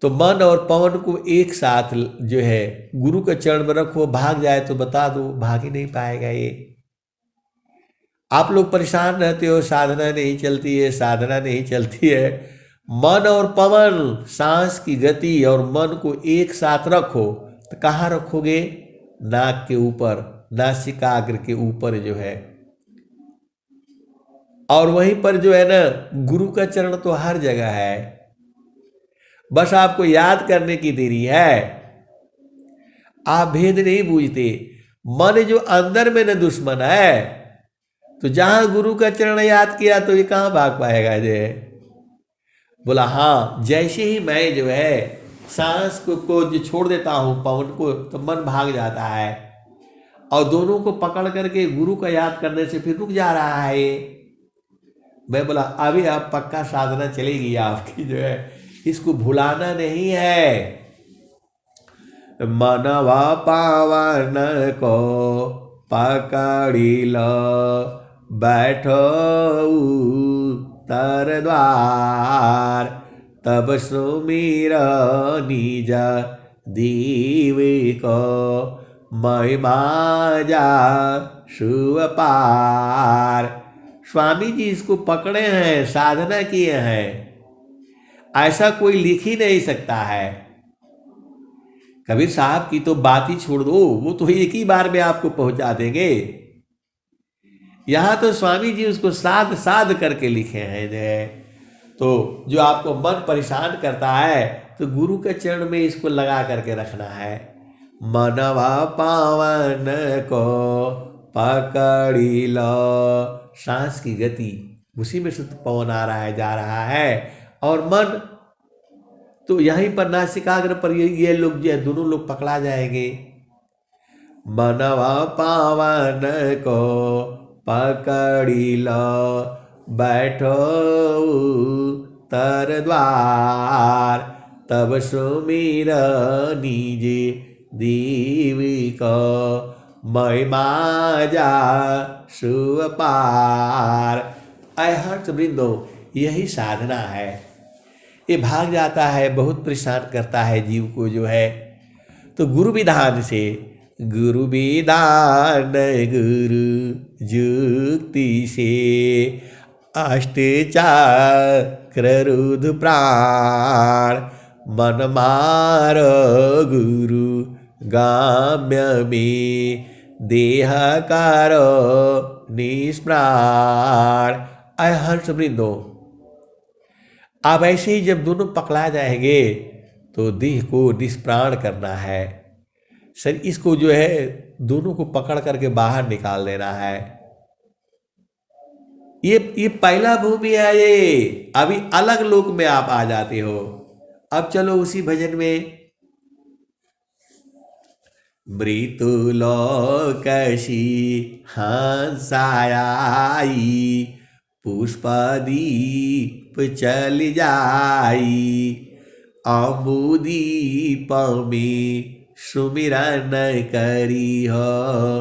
तो मन और पवन को एक साथ जो है गुरु के चरण में रखो। भाग जाए तो बता दो, भाग ही नहीं पाएगा ये। आप लोग परेशान रहते हो, साधना नहीं चलती है, साधना नहीं चलती है। मन और पवन, सांस की गति और मन को एक साथ रखो। तो कहाँ रखोगे? नाक के ऊपर, नासिकाग्र के ऊपर जो है। और वहीं पर जो है ना, गुरु का चरण तो हर जगह है, बस आपको याद करने की देरी है। आप भेद नहीं बूझते। मन जो अंदर में न दुश्मन है, तो जहां गुरु का चरण याद किया तो ये कहां भाग पाएगा? जो बोला हाँ, जैसे ही मैं जो है सांस को जो छोड़ देता हूं, पवन को, तो मन भाग जाता है। और दोनों को पकड़ करके गुरु का याद करने से फिर रुक जा रहा है ये। मैं बोला अभी आप पक्का साधना चलेगी आपकी जो है, इसको भुलाना नहीं है। मनवा पावन को पकड़ी लो, बैठो तर द्वार। तब सुमिर निज दीव को, महिमा जा शुभ पार। स्वामी जी इसको पकड़े हैं, साधना किए हैं, ऐसा कोई लिख ही नहीं सकता है। कबीर साहब की तो बात ही छोड़ दो, वो तो एक ही बार में आपको पहुंचा देंगे। यहां तो स्वामी जी उसको साध साध करके लिखे हैं जो तो जो आपको मन परेशान करता है, तो गुरु के चरण में इसको लगा करके रखना है। मनवा पावन को पकड़ी लो, सांस की गति, उसी में शुद्ध पवन आ रहा है, जा रहा है। और मन तो यहीं पर नासिकाग्र पर ये लोग जो है, दोनों लोग पकड़ा जाएंगे। मनवा पावन को पकड़ी लो, बैठो तर द्वार। तब सुमिर निज दीव को, महिमा जा शुभ पार। अय हर्ष वृंदो, यही साधना है। ये भाग जाता है, बहुत परेशान करता है जीव को जो है। तो गुरु विधान से, गुरु विधान गुरु जुक्ति से, अष्ट चक्र रुद्र प्राण। मन मारो गुरु गाम्य में, देह करो निष्प्राण। अय हर्ष वृंदो, अब ऐसे ही जब दोनों पकड़ा जाएंगे तो देह को निष्प्राण करना है। सर इसको जो है दोनों को पकड़ करके बाहर निकाल देना है। ये पहला भूमि है ये। अभी अलग लोक में आप आ जाते हो। अब चलो उसी भजन में। मृत्यु लोकसी हंसाई, पुष्पदीप चल जाई। अम्बुदीप में सुमिरन करी हो,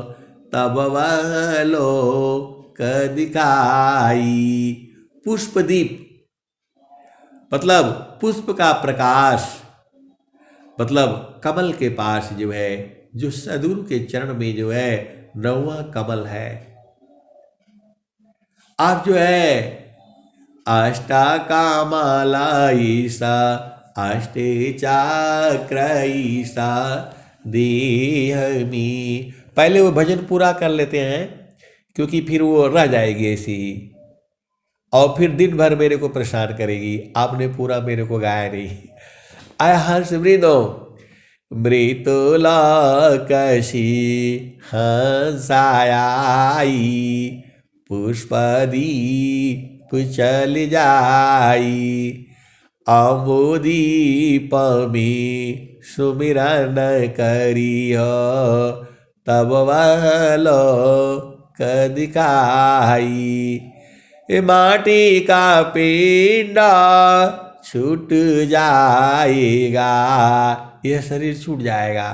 तब वह लोक दिखाई। पुष्पदीप मतलब पुष्प का प्रकाश, मतलब कमल के पास जो है, जो सद्गुरु के चरण में जो है 9वां कमल है। आप जो है अष्टकामाला ईसा, अष्टे चक्र ईसा देह में। पहले वो भजन पूरा कर लेते हैं, क्योंकि फिर वो रह जाएगी ऐसी ही। और फिर दिन भर मेरे को परेशान करेगी, आपने पूरा मेरे को गाया नहीं। आय हर्ष वृंदो मृतुला कशी हंसाई, पुष्पदीप चल जाई, अमुदीप में सुमिरन करिय, तब वलो कदिकाई। ये माटी का पिंडा छूट जाएगा, यह शरीर छूट जाएगा।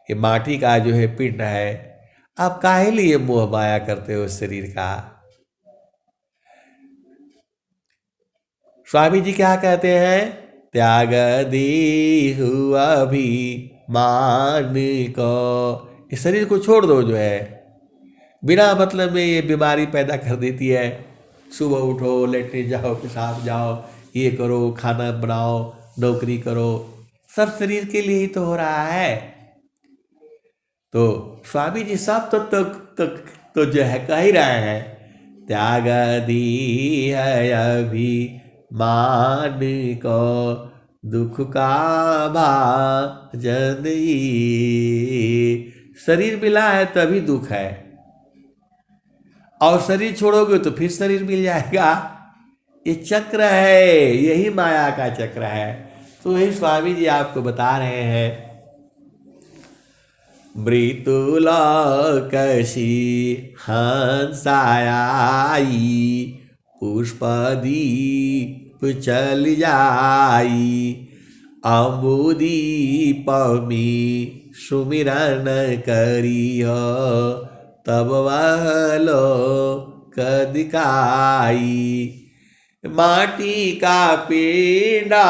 ये माटी का जो है पिंड है, आप काहे लिए मोह माया करते हो उस शरीर का। स्वामी जी क्या कहते हैं, त्याग दी हुआ भी मान को, इस शरीर को छोड़ दो जो है बिना मतलब में ये बीमारी पैदा कर देती है। सुबह उठो, लेटने जाओ, पेशाब जाओ, ये करो, खाना बनाओ, नौकरी करो, सब शरीर के लिए ही तो हो रहा है। तो स्वामी जी सब तो जो है कह ही रहे हैं, त्याग दी है अभी मान को, दुख का भाजन। शरीर मिला है तभी दुख है, और शरीर छोड़ोगे तो फिर शरीर मिल जाएगा। ये चक्र है, यही माया का चक्र है। तो यही स्वामी जी आपको बता रहे हैं, मृतुला कशी हंसाई, पुष्पदीप चल जाई, अम्बुदीप में सुमिरन करिय, तब वलो कदिकाई। माटी का पेड़ा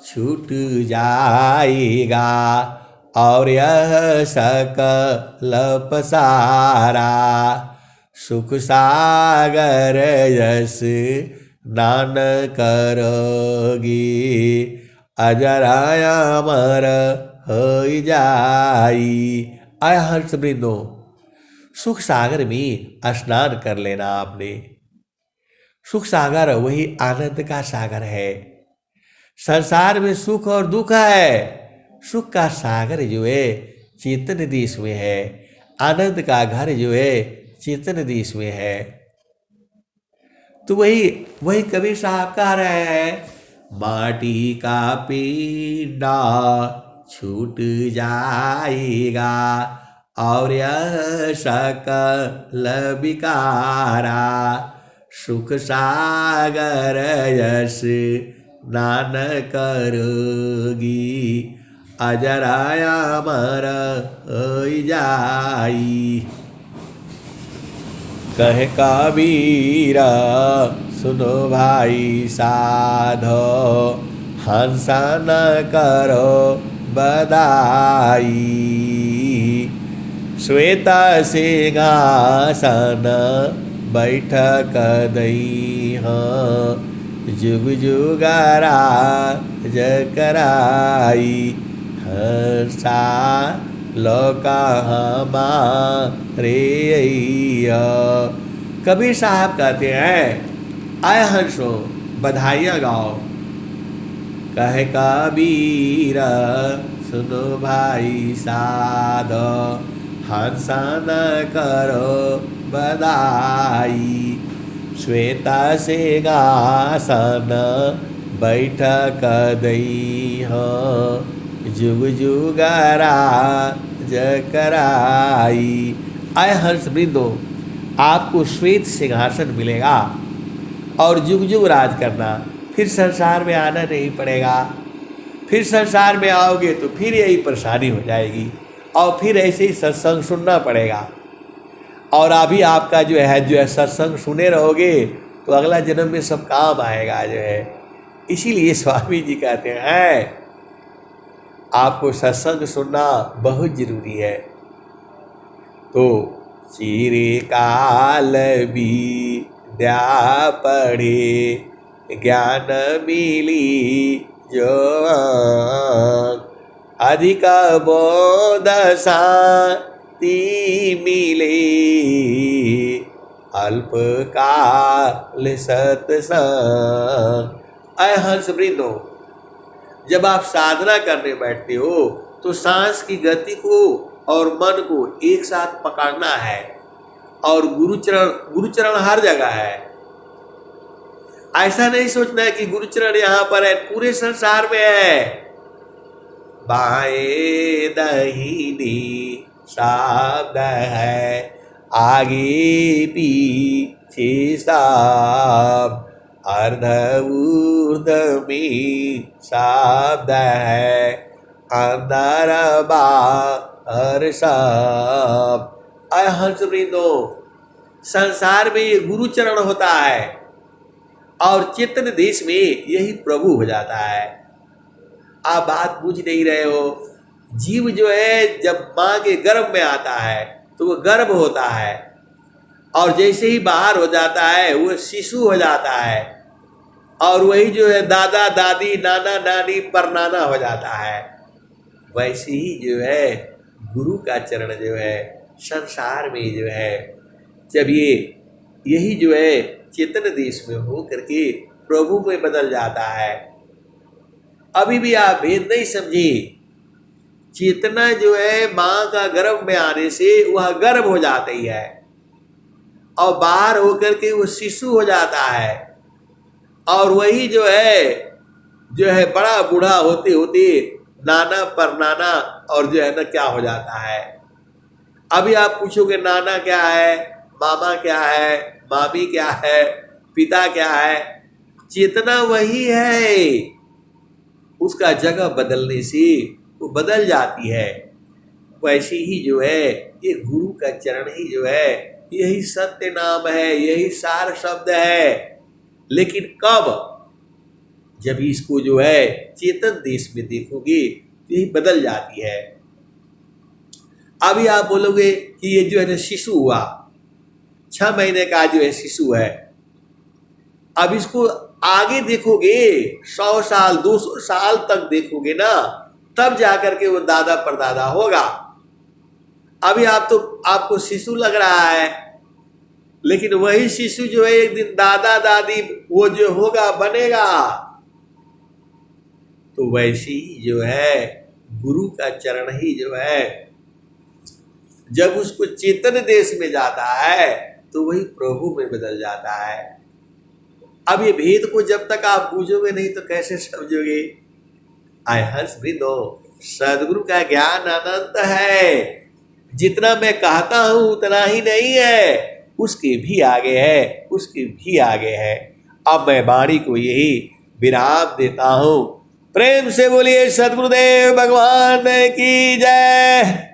छूट जाएगा, और यह सकल पसारा, सुख सागर यस नान करोगी, अजर अमर हो जाई। आय हर्ष वृंदो, सुख सागर में स्नान कर लेना आपने। सुख सागर वही आनंद का सागर है। संसार में सुख और दुख है, सुख का सागर जो है चेतन देश में है, आनंद का घर जो है चेतन देश में है। तो वही कबीर साहब कह रहे हैं, माटी का पिंडा छूट जाएगा, और यह सकल विकारा, सुख सागर यस नान करोगी, अजर अमर हो जाई। कहे कबीरा सुनो भाई साधो, हंसा न करो बदाई, श्वेत सिंहासन बैठक दई, जुग जुगरा जकराई, हंसा लोका हमारे। कबीर साहब कहते हैं, आए हंसो बधाइयाँ गाओ। कहे कबीर सुनो भाई साध, हंसा न करो बधाई, श्वेता सिंहासन बैठक दई, जुग जुगरा जकराई। आय हर्ष वृंदो, आपको श्वेत सिंहासन मिलेगा और जुग जुग राज करना, फिर संसार में आना नहीं पड़ेगा। फिर संसार में आओगे तो फिर यही परेशानी हो जाएगी, और फिर ऐसे ही सत्संग सुनना पड़ेगा। और अभी आपका जो है सत्संग सुने रहोगे तो अगला जन्म में सब काम आएगा जो है। इसीलिए स्वामी जी कहते हैं, आपको सत्संग सुनना बहुत जरूरी है। तो चिरकाल विद्या पढ़े, ज्ञान मिली जो, अधिक बोध शांति मिले, अल्प काल सत्संग। अय हंस वृंदो, जब आप साधना करने बैठते हो तो सांस की गति को और मन को एक साथ पकड़ना है, और गुरुचरण हर जगह है। ऐसा नहीं सोचना है कि गुरुचरण यहाँ पर है, पूरे संसार में है। बाएं दाहिनी शब्द है, आगे पीछे सब, अर्ध ऊर्ध में शब्द है, अंदर बाहर सब। अय हंस वृंदो, संसार में ये गुरुचरण होता है और चेतन देश में यही प्रभु हो जाता है। आप बात बुझ नहीं रहे हो। जीव जो है जब माँ के गर्भ में आता है तो वो गर्भ होता है, और जैसे ही बाहर हो जाता है वो शिशु हो जाता है, और वही जो है दादा दादी नाना नानी परनाना हो जाता है। वैसे ही जो है गुरु का चरण जो है संसार में जो है, जब यही जो है चेतन देश में हो करके प्रभु में बदल जाता है। अभी भी आप भेद नहीं समझे। चेतना जो है माँ का गर्भ में आने से वह गर्भ हो जाती है, और बाहर होकर के वो शिशु हो जाता है, और वही जो है बड़ा बूढ़ा होते होते नाना परनाना और जो है ना क्या हो जाता है। अभी आप पूछोगे नाना क्या है, मामा क्या है, मामी क्या है, पिता क्या है। चेतना वही है, उसका जगह बदलने से वो बदल जाती है। वैसे ही जो है ये गुरु का चरण ही जो है यही सत्य नाम है, यही सार शब्द है। लेकिन कब? जब इसको जो है चेतन देश में देखोगे यही बदल जाती है। अभी आप बोलोगे कि ये जो है ना शिशु हुआ, 6 महीने का जो है शिशु है। अब इसको आगे देखोगे 100 साल 200 साल तक देखोगे ना, तब जाकर के वो दादा परदादा होगा। अभी आपको शिशु लग रहा है, लेकिन वही शिशु जो है एक दिन दादा दादी वो जो होगा बनेगा। तो वैसे ही जो है गुरु का चरण ही जो है जब उसको चेतन देश में जाता है तो वही प्रभु में बदल जाता है। अब ये भेद को जब तक आप बूझोगे नहीं तो कैसे समझोगे। आय हंस वृंदो, सदगुरु का ज्ञान अनंत है। जितना मैं कहता हूं उतना ही नहीं है, उसके भी आगे है, उसके भी आगे है। अब मैं वाणी को यही विराम देता हूं। प्रेम से बोलिए सदगुरुदेव भगवान की जय।